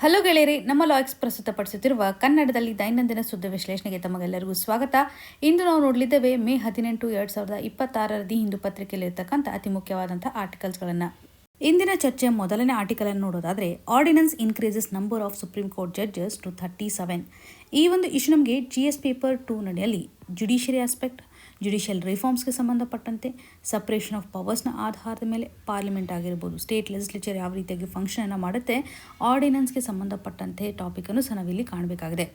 Hello ಗೆಳೆಯರಿ, ನಮ್ಮ ಲಾಯಕ್ಸ್ ಪ್ರಸ್ತುತಪಡಿಸುತ್ತಿರುವ ಕನ್ನಡದಲ್ಲಿ ದೈನಂದಿನ ಸುದ್ದಿ ವಿಶ್ಲೇಷಣೆಗೆ ತಮಗೆಲ್ಲರಿಗೂ ಸ್ವಾಗತ. ಇಂದು ನಾವು ನೋಡಲಿದ್ದೇವೆ ಮೇ 18, 2026 ದಿ ಹಿಂದೂ ಪತ್ರಿಕೆಯಲ್ಲಿರ್ತಕ್ಕಂಥ ಅತಿ ಮುಖ್ಯವಾದಂಥ ಆರ್ಟಿಕಲ್ಸ್ಗಳನ್ನು. ಇಂದಿನ ಚರ್ಚೆಯ ಮೊದಲನೇ ಆರ್ಟಿಕಲ್ ಅನ್ನು ನೋಡೋದಾದರೆ, ordinance increases number of supreme court judges to 37. ಈ ಒಂದು ಇಶ್ಯೂ ನಮಗೆ GS ಪೇಪರ್ 2 ನಡೆಯಲ್ಲಿ ಜುಡಿಷಿಯರಿ ಆಸ್ಪೆಕ್ಟ್, ಜುಡಿಷಿಯಲ್ ರಿಫಾರ್ಮ್ಸ್ಗೆ ಸಂಬಂಧಪಟ್ಟಂತೆ, ಸಪ್ರೇಷನ್ ಆಫ್ ಪವರ್ಸ್ನ ಆಧಾರದ ಮೇಲೆ ಪಾರ್ಲಿಮೆಂಟ್ ಆಗಿರ್ಬೋದು, ಸ್ಟೇಟ್ ಲೆಜಿಸ್ಲೇಚರ್ ಯಾವ ರೀತಿಯಾಗಿ ಫಂಕ್ಷನನ್ನು ಮಾಡುತ್ತೆ, ಆರ್ಡಿನೆನ್ಸ್ಗೆ ಸಂಬಂಧಪಟ್ಟಂತೆ ಟಾಪಿಕನ್ನು ಸಹ ನಾವಿಲ್ಲಿ ಕಾಣಬೇಕಾಗಿದೆ.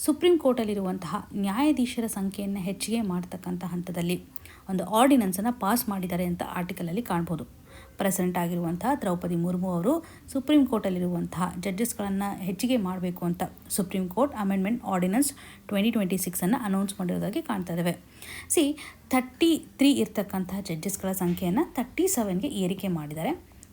ಸುಪ್ರೀಂ ಕೋರ್ಟಲ್ಲಿರುವಂತಹ ನ್ಯಾಯಾಧೀಶರ ಸಂಖ್ಯೆಯನ್ನು ಹೆಚ್ಚಿಗೆ ಮಾಡ್ತಕ್ಕಂಥ ಹಂತದಲ್ಲಿ ಒಂದು ಆರ್ಡಿನೆನ್ಸನ್ನು ಪಾಸ್ ಮಾಡಿದ್ದಾರೆ ಅಂತ ಆರ್ಟಿಕಲಲ್ಲಿ ಕಾಣ್ಬೋದು. ಪ್ರೆಸಿಡೆಂಟ್ ಆಗಿರುವಂತಹ ದ್ರೌಪದಿ ಮುರ್ಮು ಅವರು ಸುಪ್ರೀಂ ಕೋರ್ಟಲ್ಲಿರುವಂತಹ ಜಡ್ಜಸ್ಗಳನ್ನು ಹೆಚ್ಚಿಗೆ ಮಾಡಬೇಕು ಅಂತ supreme court amendment ordinance 2026 announce ಮಾಡಿರೋದಾಗಿ ಕಾಣ್ತಾ ಇದ್ದಾವೆ. 33 ಇರ್ತಕ್ಕಂತಹ ಜಡ್ಜಸ್ಗಳ ಸಂಖ್ಯೆಯನ್ನು 37ಗೆ ಏರಿಕೆ ಮಾಡಿದ್ದಾರೆ.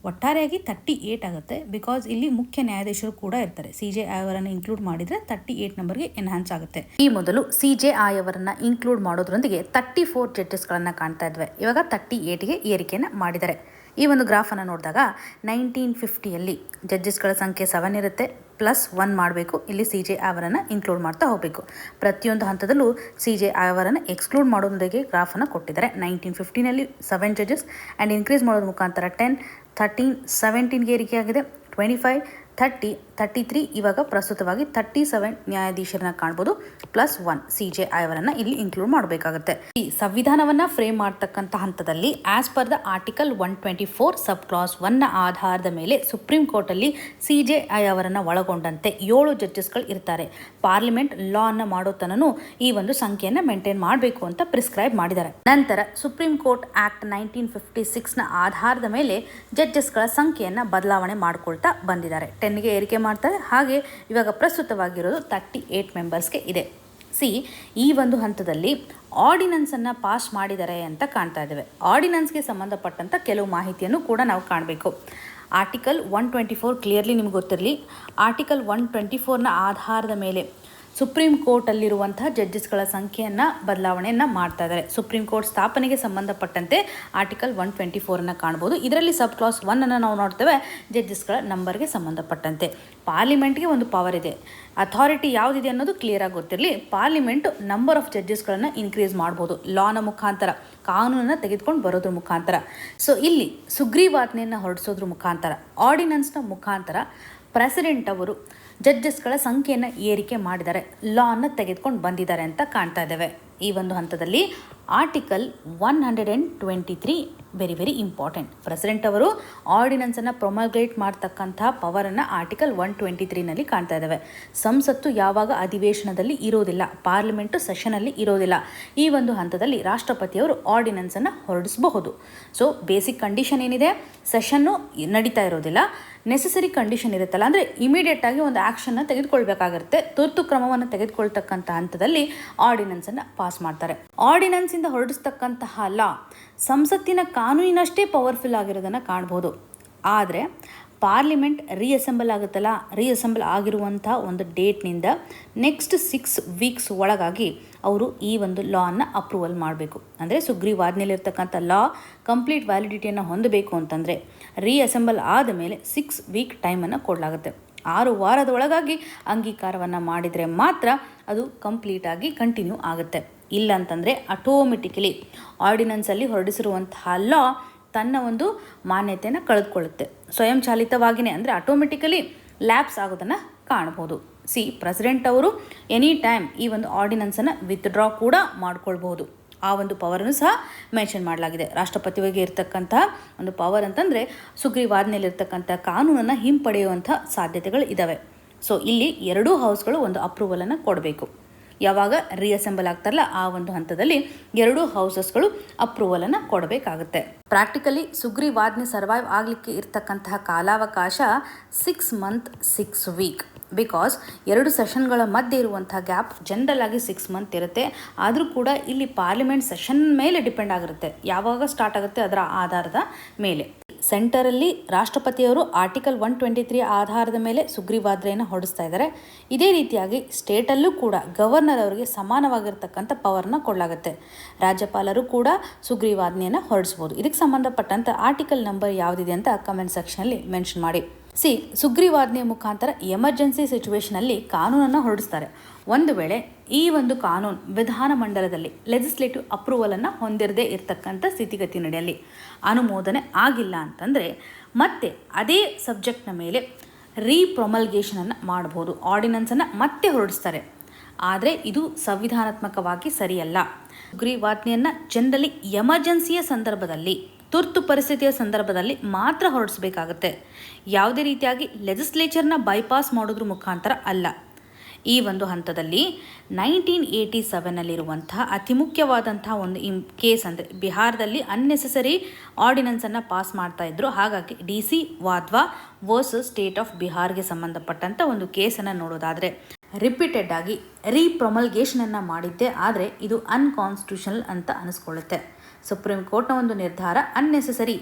ಒಟ್ಟಾರೆಯಾಗಿ 38 ಆಗುತ್ತೆ. ಬಿಕಾಸ್ ಇಲ್ಲಿ ಮುಖ್ಯ ನ್ಯಾಯಾಧೀಶರು ಕೂಡ ಇರ್ತಾರೆ. CJI ಅವರನ್ನು ಇನ್ಕ್ಲೂಡ್ ಮಾಡಿದರೆ 38 ನಂಬರ್ಗೆ ಎನ್ಹಾನ್ಸ್ ಆಗುತ್ತೆ. ಈ ಮೊದಲು CJI ಅವರನ್ನು ಇನ್ಕ್ಲೂಡ್ ಮಾಡೋದ್ರೊಂದಿಗೆ 34 ಜಡ್ಜಸ್ಗಳನ್ನು ಕಾಣ್ತಾ ಇದ್ವಿ. ಇವಾಗ 38ಗೆ ಏರಿಕೆಯನ್ನು ಮಾಡಿದ್ದಾರೆ. ಈ ಒಂದು ಗ್ರಾಫನ್ನು ನೋಡಿದಾಗ 1950ಯಲ್ಲಿ ಜಡ್ಜಸ್ಗಳ ಸಂಖ್ಯೆ 7 ಇರುತ್ತೆ, +1 ಮಾಡಬೇಕು. ಇಲ್ಲಿ CJI ಅವರನ್ನು ಇನ್ಕ್ಲೂಡ್ ಮಾಡ್ತಾ ಹೋಗಬೇಕು. ಪ್ರತಿಯೊಂದು ಹಂತದಲ್ಲೂ CJI ಅವರನ್ನು ಎಕ್ಸ್ಕ್ಲೂಡ್ ಮಾಡೋದ್ರಿಗೆ ಗ್ರಾಫನ್ನು ಕೊಟ್ಟಿದ್ದಾರೆ. 1950ನಲ್ಲಿ 7 ಜಡ್ಜಸ್ ಆ್ಯಂಡ್ ಇನ್ಕ್ರೀಸ್ ಮಾಡೋದ್ರ ಮುಖಾಂತರ 10, 13, 17ಗೆ ಏರಿಕೆಯಾಗಿದೆ. 25, 30, 33 ಇವಾಗ ಪ್ರಸ್ತುತವಾಗಿ 37 ನ್ಯಾಯಾಧೀಶರನ್ನ ಕಾಣ್ಬೋದು. +1 CJI ಅವರನ್ನು ಇಲ್ಲಿ ಇನ್ಕ್ಲೂಡ್ ಮಾಡಬೇಕಾಗುತ್ತೆ. ಈ ಸಂವಿಧಾನವನ್ನು ಫ್ರೇಮ್ ಮಾಡ್ತಕ್ಕಂಥ ಹಂತದಲ್ಲಿ as per the article 124 sub clause 1ನ ಆಧಾರದ ಮೇಲೆ ಸುಪ್ರೀಂ ಕೋರ್ಟಲ್ಲಿ CJI ಅವರನ್ನು ಒಳಗೊಂಡಂತೆ 7 ಜಡ್ಜಸ್ಗಳು ಇರ್ತಾರೆ. ಪಾರ್ಲಿಮೆಂಟ್ ಲಾ ಅನ್ನು ಮಾಡೋ ತನೂ ಈ ಒಂದು ಸಂಖ್ಯೆಯನ್ನು ಮೇಂಟೈನ್ ಮಾಡಬೇಕು ಅಂತ ಪ್ರಿಸ್ಕ್ರೈಬ್ ಮಾಡಿದ್ದಾರೆ. ನಂತರ ಸುಪ್ರೀಂ ಕೋರ್ಟ್ ಆಕ್ಟ್ 1956ನ ಆಧಾರದ ಮೇಲೆ ಜಡ್ಜಸ್ಗಳ ಸಂಖ್ಯೆಯನ್ನು ಬದಲಾವಣೆ ಮಾಡಿಕೊಳ್ತಾ ಬಂದಿದ್ದಾರೆ. 10ಗೆ ಏರಿಕೆ ಮಾಡ್ತಾರೆ. ಹಾಗೆ ಇವಾಗ ಪ್ರಸ್ತುತವಾಗಿರೋದು 38 ಮೆಂಬರ್ಸ್ಗೆ ಇದೆ. ಈ ಒಂದು ಹಂತದಲ್ಲಿ ಆರ್ಡಿನೆನ್ಸನ್ನು ಪಾಸ್ ಮಾಡಿದ್ದಾರೆ ಅಂತ ಕಾಣ್ತಾ ಇದ್ದೇವೆ. ಆರ್ಡಿನೆನ್ಸ್ಗೆ ಸಂಬಂಧಪಟ್ಟಂಥ ಕೆಲವು ಮಾಹಿತಿಯನ್ನು ಕೂಡ ನಾವು ಕಾಣಬೇಕು. ಆರ್ಟಿಕಲ್ 124 ಕ್ಲಿಯರ್ಲಿ ನಿಮ್ಗೆ ಗೊತ್ತಿರಲಿ. ಆರ್ಟಿಕಲ್ 124ನ ಆಧಾರದ ಮೇಲೆ ಸುಪ್ರೀಂ ಕೋರ್ಟಲ್ಲಿರುವಂತಹ ಜಡ್ಜಸ್ಗಳ ಸಂಖ್ಯೆಯನ್ನು ಬದಲಾವಣೆಯನ್ನು ಮಾಡ್ತಾ ಇದ್ದಾರೆ. ಸುಪ್ರೀಂ ಕೋರ್ಟ್ ಸ್ಥಾಪನೆಗೆ ಸಂಬಂಧಪಟ್ಟಂತೆ ಆರ್ಟಿಕಲ್ 124 ಕಾಣ್ಬೋದು. ಇದರಲ್ಲಿ ಸಬ್ ಕ್ಲಾಸ್ 1 ನಾವು ನೋಡ್ತೇವೆ, ಜಡ್ಜಸ್ಗಳ ನಂಬರ್ಗೆ ಸಂಬಂಧಪಟ್ಟಂತೆ. ಪಾರ್ಲಿಮೆಂಟ್ಗೆ ಒಂದು ಪವರ್ ಇದೆ, ಅಥಾರಿಟಿ ಯಾವುದಿದೆ ಅನ್ನೋದು ಕ್ಲಿಯರಾಗಿ ಗೊತ್ತಿರಲಿ. ಪಾರ್ಲಿಮೆಂಟ್ ನಂಬರ್ ಆಫ್ ಜಡ್ಜಸ್ಗಳನ್ನು ಇನ್ಕ್ರೀಸ್ ಮಾಡ್ಬೋದು ಲಾನ ಮುಖಾಂತರ, ಕಾನೂನನ್ನು ತೆಗೆದುಕೊಂಡು ಬರೋದ್ರ ಮುಖಾಂತರ. ಇಲ್ಲಿ ಸುಗ್ರೀವಾಜ್ಞೆಯನ್ನು ಹೊರಡಿಸೋದ್ರ ಮುಖಾಂತರ, ಆರ್ಡಿನೆನ್ಸ್ನ ಮುಖಾಂತರ ಪ್ರೆಸಿಡೆಂಟ್ ಅವರು ಜಡ್ಜಸ್ಗಳ ಸಂಖ್ಯೆಯನ್ನು ಏರಿಕೆ ಮಾಡಿದ್ದಾರೆ, ಲಾನ ತೆಗೆದುಕೊಂಡು ಬಂದಿದ್ದಾರೆ ಅಂತ ಕಾಣ್ತಾ ಇದ್ದೇವೆ. ಈ ಒಂದು ಹಂತದಲ್ಲಿ ಆರ್ಟಿಕಲ್ 123 ವೆರಿ ಇಂಪಾರ್ಟೆಂಟ್. ಪ್ರೆಸಿಡೆಂಟ್ ಅವರು ಆರ್ಡಿನೆನ್ಸನ್ನು ಪ್ರೊಮಲ್ಗೇಟ್ ಮಾಡ್ತಕ್ಕಂಥ ಪವರನ್ನು ಆರ್ಟಿಕಲ್ 123ನಲ್ಲಿ ಕಾಣ್ತಾ ಇದ್ದೇವೆ. ಸಂಸತ್ತು ಯಾವಾಗ ಅಧಿವೇಶನದಲ್ಲಿ ಇರೋದಿಲ್ಲ, ಪಾರ್ಲಿಮೆಂಟು ಸೆಷನಲ್ಲಿ ಇರೋದಿಲ್ಲ, ಈ ಒಂದು ಹಂತದಲ್ಲಿ ರಾಷ್ಟ್ರಪತಿಯವರು ಆರ್ಡಿನೆನ್ಸನ್ನು ಹೊರಡಿಸಬಹುದು. ಬೇಸಿಕ್ ಕಂಡೀಷನ್ ಏನಿದೆ, ಸೆಷನ್ನು ನಡೀತಾ ಇರೋದಿಲ್ಲ, ನೆಸೆಸರಿ ಕಂಡೀಷನ್ ಇರುತ್ತಲ್ಲ, ಅಂದರೆ ಇಮಿಡಿಯೇಟಾಗಿ ಒಂದು ಆ್ಯಕ್ಷನ್ನ ತೆಗೆದುಕೊಳ್ಬೇಕಾಗಿರುತ್ತೆ. ತುರ್ತು ಕ್ರಮವನ್ನು ತೆಗೆದುಕೊಳ್ತಕ್ಕಂಥ ಹಂತದಲ್ಲಿ ಆರ್ಡಿನೆನ್ಸನ್ನು ಪಾಸ್ ಮಾಡ್ತಾರೆ. ಆರ್ಡಿನೆನ್ಸಿಂದ ಹೊರಡಿಸ್ತಕ್ಕಂತಹ ಲಾ ಸಂಸತ್ತಿನ ಕಾನೂನಿನಷ್ಟೇ ಪವರ್ಫುಲ್ ಆಗಿರೋದನ್ನು ಕಾಣ್ಬೋದು. ಆದರೆ ಪಾರ್ಲಿಮೆಂಟ್ ರೀಅಸೆಂಬಲ್ ಆಗುತ್ತಲ್ಲ, ರೀಅಸೆಂಬಲ್ ಆಗಿರುವಂಥ ಒಂದು ಡೇಟ್ನಿಂದ ನೆಕ್ಸ್ಟ್ 6 ವೀಕ್ಸ್ ಒಳಗಾಗಿ ಅವರು ಈ ಒಂದು ಲಾನ ಅಪ್ರೂವಲ್ ಮಾಡಬೇಕು. ಅಂದರೆ ಸುಗ್ರೀವಾಜ್ಞೆಯಲ್ಲಿರ್ತಕ್ಕಂಥ ಲಾ ಕಂಪ್ಲೀಟ್ ವ್ಯಾಲಿಡಿಟಿಯನ್ನು ಹೊಂದಬೇಕು ಅಂತಂದರೆ ರೀಅಸೆಂಬಲ್ ಆದ ಮೇಲೆ 6 ವೀಕ್ ಟೈಮನ್ನು ಕೊಡಲಾಗುತ್ತೆ. 6 ವಾರದ ಒಳಗಾಗಿ ಅಂಗೀಕಾರವನ್ನು ಮಾಡಿದರೆ ಮಾತ್ರ ಅದು ಕಂಪ್ಲೀಟಾಗಿ ಕಂಟಿನ್ಯೂ ಆಗುತ್ತೆ. ಇಲ್ಲ ಅಂತಂದರೆ ಆಟೋಮೆಟಿಕಲಿ ಆರ್ಡಿನೆನ್ಸಲ್ಲಿ ಹೊರಡಿಸಿರುವಂತಹ ಲಾ ತನ್ನ ಒಂದು ಮಾನ್ಯತೆಯನ್ನು ಕಳೆದುಕೊಳ್ಳುತ್ತೆ. ಸ್ವಯಂಚಾಲಿತವಾಗಿಯೇ, ಅಂದರೆ ಆಟೋಮೆಟಿಕಲಿ ಲ್ಯಾಪ್ಸ್ ಆಗೋದನ್ನು ಕಾಣ್ಬೋದು. ಪ್ರೆಸಿಡೆಂಟ್ ಅವರು ಎನಿ ಟೈಮ್ ಈ ಒಂದು ಆರ್ಡಿನೆನ್ಸನ್ನು ವಿತ್ಡ್ರಾ ಕೂಡ ಮಾಡ್ಕೊಳ್ಬೋದು. ಆ ಒಂದು ಪವರನ್ನು ಸಹ ಮೆನ್ಷನ್ ಮಾಡಲಾಗಿದೆ. ರಾಷ್ಟ್ರಪತಿಗೆ ಇರ್ತಕ್ಕಂಥ ಒಂದು ಪವರ್ ಅಂತಂದರೆ ಸುಗ್ರೀವಾಜ್ಞೆಯಲ್ಲಿರ್ತಕ್ಕಂಥ ಕಾನೂನನ್ನು ಹಿಂಪಡೆಯುವಂಥ ಸಾಧ್ಯತೆಗಳು ಇದ್ದಾವೆ. ಇಲ್ಲಿ 2 ಹೌಸ್ಗಳು ಒಂದು ಅಪ್ರೂವಲನ್ನು ಕೊಡಬೇಕು. ಯಾವಾಗ ರೀಅಸೆಂಬಲ್ ಆಗ್ತಾರಲ್ಲ ಆ ಒಂದು ಹಂತದಲ್ಲಿ 2 ಹೌಸಸ್ಗಳು ಅಪ್ರೂವಲನ್ನು ಕೊಡಬೇಕಾಗುತ್ತೆ. ಪ್ರಾಕ್ಟಿಕಲಿ ಸುಗ್ರೀವಾಜ್ಞೆ ಸರ್ವೈವ್ ಆಗಲಿಕ್ಕೆ ಇರ್ತಕ್ಕಂತಹ ಕಾಲಾವಕಾಶ 6 ಮಂತ್ 6 ವೀಕ್. ಬಿಕಾಸ್ 2 ಸೆಷನ್ಗಳ ಮಧ್ಯೆ ಇರುವಂಥ ಗ್ಯಾಪ್ ಜನರಲ್ ಆಗಿ 6 ಮಂತ್ ಇರುತ್ತೆ. ಆದರೂ ಕೂಡ ಇಲ್ಲಿ ಪಾರ್ಲಿಮೆಂಟ್ ಸೆಷನ್ ಮೇಲೆ ಡಿಪೆಂಡ್ ಆಗಿರುತ್ತೆ, ಯಾವಾಗ ಸ್ಟಾರ್ಟ್ ಆಗುತ್ತೆ ಅದರ ಆಧಾರದ ಮೇಲೆ. ಸೆಂಟರಲ್ಲಿ ರಾಷ್ಟ್ರಪತಿಯವರು ಆರ್ಟಿಕಲ್ 123 ಆಧಾರದ ಮೇಲೆ ಸುಗ್ರೀವಾಜ್ಞೆಯನ್ನು ಹೊರಡಿಸ್ತಾ ಇದ್ದಾರೆ. ಇದೇ ರೀತಿಯಾಗಿ ಸ್ಟೇಟಲ್ಲೂ ಕೂಡ ಗವರ್ನರ್ ಅವರಿಗೆ ಸಮಾನವಾಗಿರ್ತಕ್ಕಂಥ ಪವರ್ನ ಕೊಡಲಾಗುತ್ತೆ. ರಾಜ್ಯಪಾಲರು ಕೂಡ ಸುಗ್ರೀವಾಜ್ಞೆಯನ್ನು ಹೊರಡಿಸ್ಬೋದು. ಇದಕ್ಕೆ ಸಂಬಂಧಪಟ್ಟಂಥ ಆರ್ಟಿಕಲ್ ನಂಬರ್ ಯಾವುದಿದೆ ಅಂತ ಕಮೆಂಟ್ ಸೆಕ್ಷನಲ್ಲಿ ಮೆನ್ಷನ್ ಮಾಡಿ. ಸಿ ಸುಗ್ರೀವಾಜ್ಞೆಯ ಮುಖಾಂತರ ಎಮರ್ಜೆನ್ಸಿ ಸಿಚುವೇಷನಲ್ಲಿ ಕಾನೂನನ್ನು ಹೊರಡಿಸ್ತಾರೆ. ಒಂದು ವೇಳೆ ಈ ಒಂದು ಕಾನೂನು ವಿಧಾನಮಂಡಲದಲ್ಲಿ ಲೆಜಿಸ್ಲೇಟಿವ್ ಅಪ್ರೂವಲನ್ನು ಹೊಂದಿರದೇ ಇರತಕ್ಕಂಥ ಸ್ಥಿತಿಗತಿನಲ್ಲಿ ಅನುಮೋದನೆ ಆಗಿಲ್ಲ ಅಂತಂದರೆ ಮತ್ತೆ ಅದೇ ಸಬ್ಜೆಕ್ಟ್ನ ಮೇಲೆ ರೀಪ್ರೊಮಲ್ಗೇಷನನ್ನು ಮಾಡಬಹುದು, ಆರ್ಡಿನೆನ್ಸನ್ನು ಮತ್ತೆ ಹೊರಡಿಸ್ತಾರೆ. ಆದರೆ ಇದು ಸಂವಿಧಾನಾತ್ಮಕವಾಗಿ ಸರಿಯಲ್ಲ. ಸುಗ್ರೀವಾಜ್ಞೆಯನ್ನು ಜನರಲಿ ಎಮರ್ಜೆನ್ಸಿಯ ಸಂದರ್ಭದಲ್ಲಿ, ತುರ್ತು ಪರಿಸ್ಥಿತಿಯ ಸಂದರ್ಭದಲ್ಲಿ ಮಾತ್ರ ಹೊರಡಿಸಬೇಕಾಗುತ್ತೆ. ಯಾವುದೇ ರೀತಿಯಾಗಿ ಲೆಜಿಸ್ಲೇಚರ್ನ ಬೈಪಾಸ್ ಮಾಡೋದ್ರ ಮುಖಾಂತರ ಅಲ್ಲ. ಈ ಒಂದು ಹಂತದಲ್ಲಿ 1987ನಲ್ಲಿರುವಂತಹ ಅತಿ ಮುಖ್ಯವಾದಂತಹ ಒಂದು ಕೇಸ್ ಅಂದರೆ ಬಿಹಾರದಲ್ಲಿ ಅನ್ನೆಸೆಸರಿ ಆರ್ಡಿನೆನ್ಸನ್ನು ಪಾಸ್ ಮಾಡ್ತಾ ಇದ್ರು. ಹಾಗಾಗಿ DC ವಾಧ್ವಾ ವರ್ಸಸ್ ಸ್ಟೇಟ್ ಆಫ್ ಬಿಹಾರ್ಗೆ ಸಂಬಂಧಪಟ್ಟಂಥ ಒಂದು ಕೇಸನ್ನು ನೋಡೋದಾದರೆ ರಿಪೀಟೆಡ್ ಆಗಿ ರೀಪ್ರೊಮಲ್ಗೇಷನನ್ನು ಮಾಡಿದ್ದೆ, ಆದರೆ ಇದು ಅನ್ಕಾನ್ಸ್ಟಿಟ್ಯೂಷನಲ್ ಅಂತ ಅನಿಸ್ಕೊಳ್ಳುತ್ತೆ. ಸುಪ್ರೀಂ ಕೋರ್ಟ್ನ ಒಂದು ನಿರ್ಧಾರ ಅನ್ನೆಸೆಸರಿ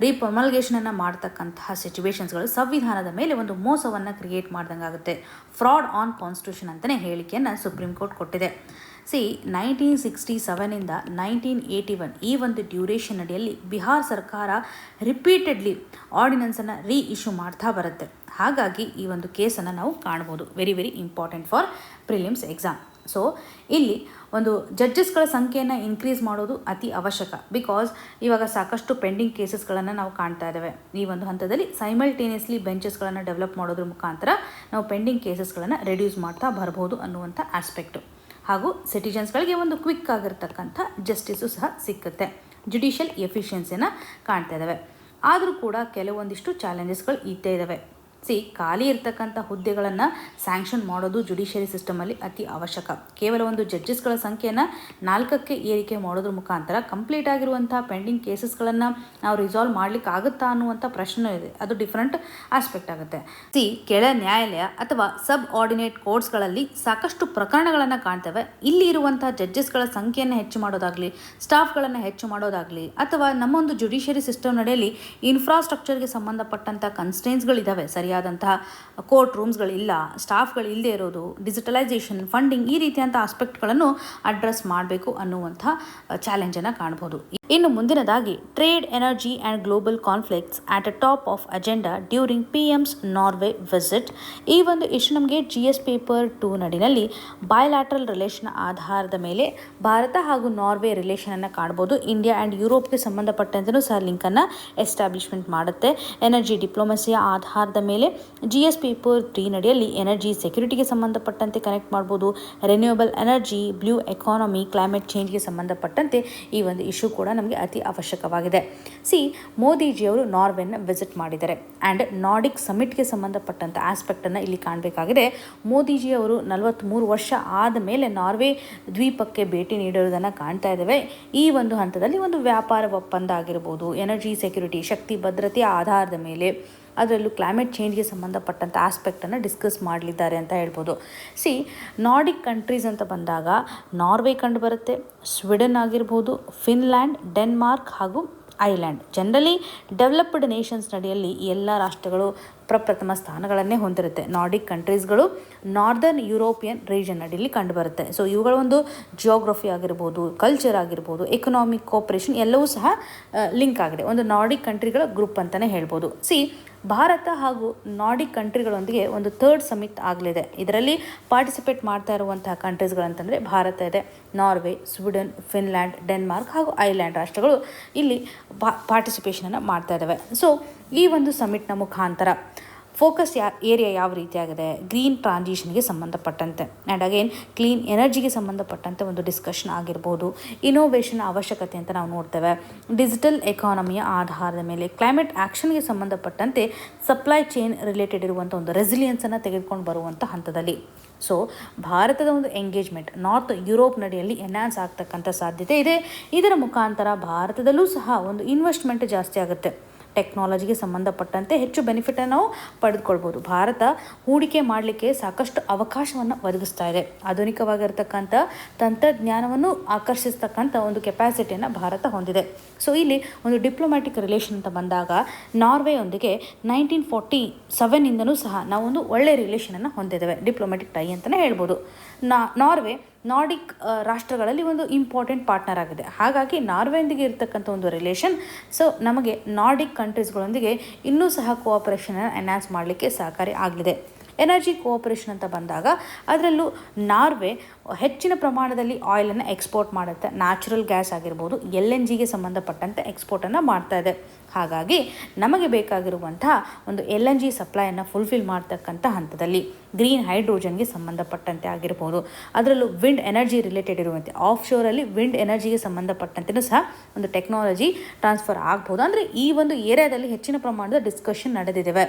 ರೀಪ್ರೊಮಲ್ಗೇಷನನ್ನು ಮಾಡ್ತಕ್ಕಂತಹ ಸಿಚುವೇಶನ್ಸ್ಗಳು ಸಂವಿಧಾನದ ಮೇಲೆ ಒಂದು ಮೋಸವನ್ನು ಕ್ರಿಯೇಟ್ ಮಾಡ್ದಂಗಾಗುತ್ತೆ. ಫ್ರಾಡ್ ಆನ್ ಕಾನ್ಸ್ಟಿಟ್ಯೂಷನ್ ಅಂತಲೇ ಹೇಳಿಕೆಯನ್ನು ಸುಪ್ರೀಂ ಕೋರ್ಟ್ ಕೊಟ್ಟಿದೆ. 1967ಇಂದ 1981 ಈ ಒಂದು ಡ್ಯೂರೇಷನ್ ಅಡಿಯಲ್ಲಿ ಬಿಹಾರ ಸರ್ಕಾರ ರಿಪೀಟೆಡ್ಲಿ ಆರ್ಡಿನೆನ್ಸನ್ನು ಇಶ್ಯೂ ಮಾಡ್ತಾ ಬರುತ್ತೆ. ಹಾಗಾಗಿ ಈ ಒಂದು ಕೇಸನ್ನು ನಾವು ಕಾಣ್ಬೋದು. Very very important for prelims exam. So ಇಲ್ಲಿ ಒಂದು ಜಡ್ಜಸ್ಗಳ ಸಂಖ್ಯೆಯನ್ನು ಇನ್ಕ್ರೀಸ್ ಮಾಡೋದು ಅತಿ ಅವಶ್ಯಕ. ಬಿಕಾಸ್ ಇವಾಗ ಸಾಕಷ್ಟು ಪೆಂಡಿಂಗ್ ಕೇಸಸ್ಗಳನ್ನು ನಾವು ಕಾಣ್ತಾ ಇದ್ದೇವೆ. ಈ ಒಂದು ಹಂತದಲ್ಲಿ ಸೈಮಲ್ಟೇನಿಯಸ್ಲಿ ಬೆಂಚಸ್ಗಳನ್ನು ಡೆವಲಪ್ ಮಾಡೋದ್ರ ಮುಖಾಂತರ ನಾವು ಪೆಂಡಿಂಗ್ ಕೇಸಸ್ಗಳನ್ನು ರೆಡ್ಯೂಸ್ ಮಾಡ್ತಾ ಬರ್ಬೋದು ಅನ್ನುವಂಥ ಆಸ್ಪೆಕ್ಟು. ಹಾಗೂ ಸಿಟಿಜನ್ಸ್ಗಳಿಗೆ ಒಂದು ಕ್ವಿಕ್ ಆಗಿರ್ತಕ್ಕಂಥ ಜಸ್ಟಿಸು ಸಹ ಸಿಕ್ಕುತ್ತೆ. ಜುಡಿಷಿಯಲ್ ಎಫಿಷಿಯನ್ಸಿಯನ್ನು ಕಾಣ್ತಾ ಇದ್ದಾವೆ. ಆದರೂ ಕೂಡ ಕೆಲವೊಂದಿಷ್ಟು ಚಾಲೆಂಜಸ್ಗಳು ಇದ್ದೇ ಇದ್ದಾವೆ. ಖಾಲಿ ಇರ್ತಕ್ಕಂಥ ಹುದ್ದೆಗಳನ್ನು ಸ್ಯಾಂಕ್ಷನ್ ಮಾಡೋದು ಜುಡಿಷಿಯರಿ ಸಿಸ್ಟಮಲ್ಲಿ ಅತಿ ಅವಶ್ಯಕ. ಕೇವಲ ಒಂದು ಜಡ್ಜಸ್ಗಳ ಸಂಖ್ಯೆಯನ್ನು 4ಕ್ಕೆ ಏರಿಕೆ ಮಾಡೋದ್ರ ಮುಖಾಂತರ ಕಂಪ್ಲೀಟ್ ಆಗಿರುವಂಥ ಪೆಂಡಿಂಗ್ ಕೇಸಸ್ಗಳನ್ನು ನಾವು ರಿಸಾಲ್ವ್ ಮಾಡಲಿಕ್ಕೆ ಆಗುತ್ತಾ ಅನ್ನುವಂಥ ಪ್ರಶ್ನೆ ಇದೆ. ಅದು ಡಿಫ್ರೆಂಟ್ ಆಸ್ಪೆಕ್ಟ್ ಆಗುತ್ತೆ. ಕೆಳ ನ್ಯಾಯಾಲಯ ಅಥವಾ ಸಬ್ ಆರ್ಡಿನೇಟ್ ಕೋರ್ಟ್ಸ್ಗಳಲ್ಲಿ ಸಾಕಷ್ಟು ಪ್ರಕರಣಗಳನ್ನು ಕಾಣ್ತೇವೆ. ಇಲ್ಲಿ ಇರುವಂಥ ಜಡ್ಜಸ್ಗಳ ಸಂಖ್ಯೆಯನ್ನು ಹೆಚ್ಚು ಮಾಡೋದಾಗಲಿ, ಸ್ಟಾಫ್ಗಳನ್ನು ಹೆಚ್ಚು ಮಾಡೋದಾಗಲಿ, ಅಥವಾ ನಮ್ಮೊಂದು ಜುಡಿಷಿಯರಿ ಸಿಸ್ಟಮ್ ನಡೆಯಲ್ಲಿ ಇನ್ಫ್ರಾಸ್ಟ್ರಕ್ಚರ್ಗೆ ಸಂಬಂಧಪಟ್ಟಂಥ ಕನ್ಸ್ಟೆನ್ಸ್ಗಳಿದ್ದಾವೆ. ಸರಿಯಾದಂತಹ ಕೋರ್ಟ್ ರೂಮ್ಸ್ಗಳಿಲ್ಲ, ಸ್ಟಾಫ್ಗಳು ಇಲ್ಲದೆ ಇರೋದು, ಡಿಜಿಟಲೈಸೇಷನ್, ಫಂಡಿಂಗ್, ಈ ರೀತಿಯಂಥ ಆಸ್ಪೆಕ್ಟ್ಗಳನ್ನು ಅಡ್ರೆಸ್ ಮಾಡಬೇಕು ಅನ್ನುವಂಥ ಚಾಲೆಂಜನ್ನು ಕಾಣ್ಬೋದು. ಇನ್ನು ಮುಂದಿನದಾಗಿ trade, energy and global conflicts at a top of agenda during PM's Norway visit. ಈ ಒಂದು ಇಶ್ಯೂ ನಮಗೆ GS ಪೇಪರ್ 2 ನಡಿನಲ್ಲಿ ಬಯಲ್ಯಾಟ್ರಲ್ ರಿಲೇಷನ್ ಆಧಾರದ ಮೇಲೆ ಭಾರತ ಹಾಗೂ ನಾರ್ವೆ ರಿಲೇಷನನ್ನು ಕಾಣ್ಬೋದು. ಇಂಡಿಯಾ ಆ್ಯಂಡ್ ಯುರೋಪ್ಗೆ ಸಂಬಂಧಪಟ್ಟಂತೆಯೂ ಸಹ ಲಿಂಕನ್ನು ಎಸ್ಟಾಬ್ಲಿಷ್ಮೆಂಟ್ ಮಾಡುತ್ತೆ. ಎನರ್ಜಿ ಡಿಪ್ಲೊಮಸಿಯ ಆಧಾರದ ಮೇಲೆ GS ಪೇಪರ್ 3 ನಡಿಯಲ್ಲಿ ಎನರ್ಜಿ ಸೆಕ್ಯೂರಿಟಿಗೆ ಸಂಬಂಧಪಟ್ಟಂತೆ ಕನೆಕ್ಟ್ ಮಾಡ್ಬೋದು. Renewable energy, blue economy, climate ಚೇಂಜ್ಗೆ ಸಂಬಂಧಪಟ್ಟಂತೆ ಈ ಒಂದು ಇಶ್ಯೂ ಕೂಡ ನಮಗೆ ಅತಿ ಅವಶ್ಯಕವಾಗಿದೆ. ಮೋದಿಜಿಯವರು ನಾರ್ವೆನ ವಿಸಿಟ್ ಮಾಡಿದ್ದಾರೆ ಆ್ಯಂಡ್ ನಾರ್ಡಿಕ್ ಸಮಿಟ್ಗೆ ಸಂಬಂಧಪಟ್ಟಂಥ ಆಸ್ಪೆಕ್ಟನ್ನು ಇಲ್ಲಿ ಕಾಣಬೇಕಾಗಿದೆ. ಮೋದಿಜಿಯವರು 43 ವರ್ಷ ಆದ ಮೇಲೆ ನಾರ್ವೆ ದ್ವೀಪಕ್ಕೆ ಭೇಟಿ ನೀಡಿರುವುದನ್ನು ಕಾಣ್ತಾ ಇದ್ದೇವೆ. ಈ ಒಂದು ಹಂತದಲ್ಲಿ ಒಂದು ವ್ಯಾಪಾರ ಒಪ್ಪಂದ ಆಗಿರ್ಬೋದು, ಎನರ್ಜಿ ಸೆಕ್ಯೂರಿಟಿ, ಶಕ್ತಿ ಭದ್ರತೆಯ ಆಧಾರದ ಮೇಲೆ, ಅದರಲ್ಲೂ ಕ್ಲೈಮೇಟ್ ಚೇಂಜ್ಗೆ ಸಂಬಂಧಪಟ್ಟಂಥ ಆಸ್ಪೆಕ್ಟನ್ನು ಡಿಸ್ಕಸ್ ಮಾಡಲಿದ್ದಾರೆ ಅಂತ ಹೇಳ್ಬೋದು. ನಾರ್ಡಿಕ್ ಕಂಟ್ರೀಸ್ ಅಂತ ಬಂದಾಗ ನಾರ್ವೆ ಕಂಡು ಬರುತ್ತೆ, ಸ್ವೀಡನ್ ಆಗಿರ್ಬೋದು, ಫಿನ್ಲ್ಯಾಂಡ್, ಡೆನ್ಮಾರ್ಕ್ ಹಾಗೂ ಐಲ್ಯಾಂಡ್. ಜನರಲಿ ಡೆವಲಪ್ಡ್ ನೇಷನ್ಸ್ ನಡಿಯಲ್ಲಿ ಈ ಎಲ್ಲ ರಾಷ್ಟ್ರಗಳು ಪ್ರಪ್ರಥಮ ಸ್ಥಾನಗಳನ್ನೇ ಹೊಂದಿರುತ್ತೆ. ನಾರ್ಡಿಕ್ ಕಂಟ್ರೀಸ್ಗಳು ನಾರ್ದರ್ನ್ ಯುರೋಪಿಯನ್ ರೀಜನ್ ನಡಿಯಲ್ಲಿ ಕಂಡುಬರುತ್ತೆ. ಇವುಗಳ ಒಂದು ಜಿಯೋಗ್ರಫಿ ಆಗಿರ್ಬೋದು, ಕಲ್ಚರ್ ಆಗಿರ್ಬೋದು, ಎಕನಾಮಿಕ್ ಕೋಪರೇಷನ್ ಎಲ್ಲವೂ ಸಹ ಲಿಂಕ್ ಆಗಿದೆ. ಒಂದು ನಾರ್ಡಿಕ್ ಕಂಟ್ರಿಗಳ ಗ್ರೂಪ್ ಅಂತಲೇ ಹೇಳ್ಬೋದು. ಭಾರತ ಹಾಗೂ ನಾರ್ಡಿಕ್ ಕಂಟ್ರಿಗಳೊಂದಿಗೆ ಒಂದು 3rd ಸಮಿಟ್ ಆಗಲಿದೆ. ಇದರಲ್ಲಿ ಪಾರ್ಟಿಸಿಪೇಟ್ ಮಾಡ್ತಾ ಇರುವಂತಹ ಕಂಟ್ರೀಸ್ಗಳಂತಂದರೆ ಭಾರತ ಇದೆ, ನಾರ್ವೆ, ಸ್ವೀಡನ್, ಫಿನ್ಲ್ಯಾಂಡ್, ಡೆನ್ಮಾರ್ಕ್ ಹಾಗೂ ಐಲ್ಯಾಂಡ್ ರಾಷ್ಟ್ರಗಳು ಇಲ್ಲಿ ಪಾರ್ಟಿಸಿಪೇಷನನ್ನು ಮಾಡ್ತಾ ಇದ್ದಾವೆ. ಈ ಒಂದು ಸಮಿಟ್ನ ಮುಖಾಂತರ ಫೋಕಸ್ ಏರಿಯಾ ಯಾವ ರೀತಿಯಾಗಿದೆ, ಗ್ರೀನ್ ಟ್ರಾನ್ಸಿಷನ್ಗೆ ಸಂಬಂಧಪಟ್ಟಂತೆ ಆ್ಯಂಡ್ ಅಗೇನ್ ಕ್ಲೀನ್ ಎನರ್ಜಿಗೆ ಸಂಬಂಧಪಟ್ಟಂತೆ ಒಂದು ಡಿಸ್ಕಷನ್ ಆಗಿರ್ಬೋದು. ಇನೋವೇಷನ್ ಅವಶ್ಯಕತೆ ಅಂತ ನಾವು ನೋಡ್ತೇವೆ. ಡಿಜಿಟಲ್ ಎಕಾನಮಿಯ ಆಧಾರದ ಮೇಲೆ ಕ್ಲೈಮೇಟ್ ಆ್ಯಕ್ಷನ್ಗೆ ಸಂಬಂಧಪಟ್ಟಂತೆ ಸಪ್ಲೈ ಚೈನ್ ರಿಲೇಟೆಡ್ ಇರುವಂಥ ಒಂದು ರೆಸಿಲಿಯನ್ಸನ್ನು ತೆಗೆದುಕೊಂಡು ಬರುವಂಥ ಹಂತದಲ್ಲಿ ಭಾರತದ ಒಂದು ಎಂಗೇಜ್ಮೆಂಟ್ ನಾರ್ತ್ ಯುರೋಪ್ ನಡಿಯಲ್ಲಿ ಎನ್ಹಾನ್ಸ್ ಆಗ್ತಕ್ಕಂಥ ಸಾಧ್ಯತೆ ಇದೆ. ಇದರ ಮುಖಾಂತರ ಭಾರತದಲ್ಲೂ ಸಹ ಒಂದು ಇನ್ವೆಸ್ಟ್ಮೆಂಟ್ ಜಾಸ್ತಿ ಆಗುತ್ತೆ. ಟೆಕ್ನಾಲಜಿಗೆ ಸಂಬಂಧಪಟ್ಟಂತೆ ಹೆಚ್ಚು ಬೆನಿಫಿಟನ್ನು ನಾವು ಪಡೆದುಕೊಳ್ಬೋದು. ಭಾರತ ಹೂಡಿಕೆ ಮಾಡಲಿಕ್ಕೆ ಸಾಕಷ್ಟು ಅವಕಾಶವನ್ನು ಒದಗಿಸ್ತಾ ಇದೆ. ಆಧುನಿಕವಾಗಿರ್ತಕ್ಕಂಥ ತಂತ್ರಜ್ಞಾನವನ್ನು ಆಕರ್ಷಿಸ್ತಕ್ಕಂಥ ಒಂದು ಕೆಪಾಸಿಟಿಯನ್ನು ಭಾರತ ಹೊಂದಿದೆ. ಇಲ್ಲಿ ಒಂದು ಡಿಪ್ಲೊಮ್ಯಾಟಿಕ್ ರಿಲೇಷನ್ ಅಂತ ಬಂದಾಗ ನಾರ್ವೆಯೊಂದಿಗೆ 1947ಇಂದನೂ ಸಹ ನಾವೊಂದು ಒಳ್ಳೆಯ ರಿಲೇಷನನ್ನು ಹೊಂದಿದ್ದೇವೆ. ಡಿಪ್ಲೊಮ್ಯಾಟಿಕ್ ಟೈ ಅಂತಲೇ ಹೇಳ್ಬೋದು. ನಾರ್ವೆ ನಾರ್ಡಿಕ್ ರಾಷ್ಟ್ರಗಳಲ್ಲಿ ಒಂದು ಇಂಪಾರ್ಟೆಂಟ್ ಪಾರ್ಟ್ನರ್ ಆಗಿದೆ. ಹಾಗಾಗಿ ನಾರ್ವೆಯೊಂದಿಗೆ ಇರತಕ್ಕಂಥ ಒಂದು ರಿಲೇಷನ್ ಸೊ ನಮಗೆ ನಾರ್ಡಿಕ್ ಕಂಟ್ರೀಸ್ಗಳೊಂದಿಗೆ ಇನ್ನೂ ಸಹ ಕೋಆಪರೇಷನನ್ನು ಎನ್ಹಾನ್ಸ್ ಮಾಡಲಿಕ್ಕೆ ಸಹಕಾರಿ ಆಗಲಿದೆ. ಎನರ್ಜಿ ಕೋಆಪರೇಷನ್ ಅಂತ ಬಂದಾಗ ಅದರಲ್ಲೂ ನಾರ್ವೆ ಹೆಚ್ಚಿನ ಪ್ರಮಾಣದಲ್ಲಿ ಆಯಿಲನ್ನು ಎಕ್ಸ್ಪೋರ್ಟ್ ಮಾಡುತ್ತೆ. ನ್ಯಾಚುರಲ್ ಗ್ಯಾಸ್ ಆಗಿರ್ಬೋದು, LNGಗೆ ಸಂಬಂಧಪಟ್ಟಂತೆ ಎಕ್ಸ್ಪೋರ್ಟನ್ನು ಮಾಡ್ತಾ ಇದೆ. ಹಾಗಾಗಿ ನಮಗೆ ಬೇಕಾಗಿರುವಂತಹ ಒಂದು LNG ಸಪ್ಲೈಯನ್ನು ಫುಲ್ಫಿಲ್ ಮಾಡ್ತಕ್ಕಂಥ ಹಂತದಲ್ಲಿ ಗ್ರೀನ್ ಹೈಡ್ರೋಜನ್ಗೆ ಸಂಬಂಧಪಟ್ಟಂತೆ ಆಗಿರ್ಬೋದು, ಅದರಲ್ಲೂ ವಿಂಡ್ ಎನರ್ಜಿ ರಿಲೇಟೆಡ್ ಇರುವಂತೆ ಆಫ್ ಶೋರಲ್ಲಿ ವಿಂಡ್ ಎನರ್ಜಿಗೆ ಸಂಬಂಧಪಟ್ಟಂತೆಯೂ ಸಹ ಒಂದು ಟೆಕ್ನಾಲಜಿ ಟ್ರಾನ್ಸ್ಫರ್ ಆಗ್ಬೋದು. ಅಂದರೆ ಈ ಒಂದು ಏರಿಯಾದಲ್ಲಿ ಹೆಚ್ಚಿನ ಪ್ರಮಾಣದ ಡಿಸ್ಕಷನ್ ನಡೆದಿದೆ.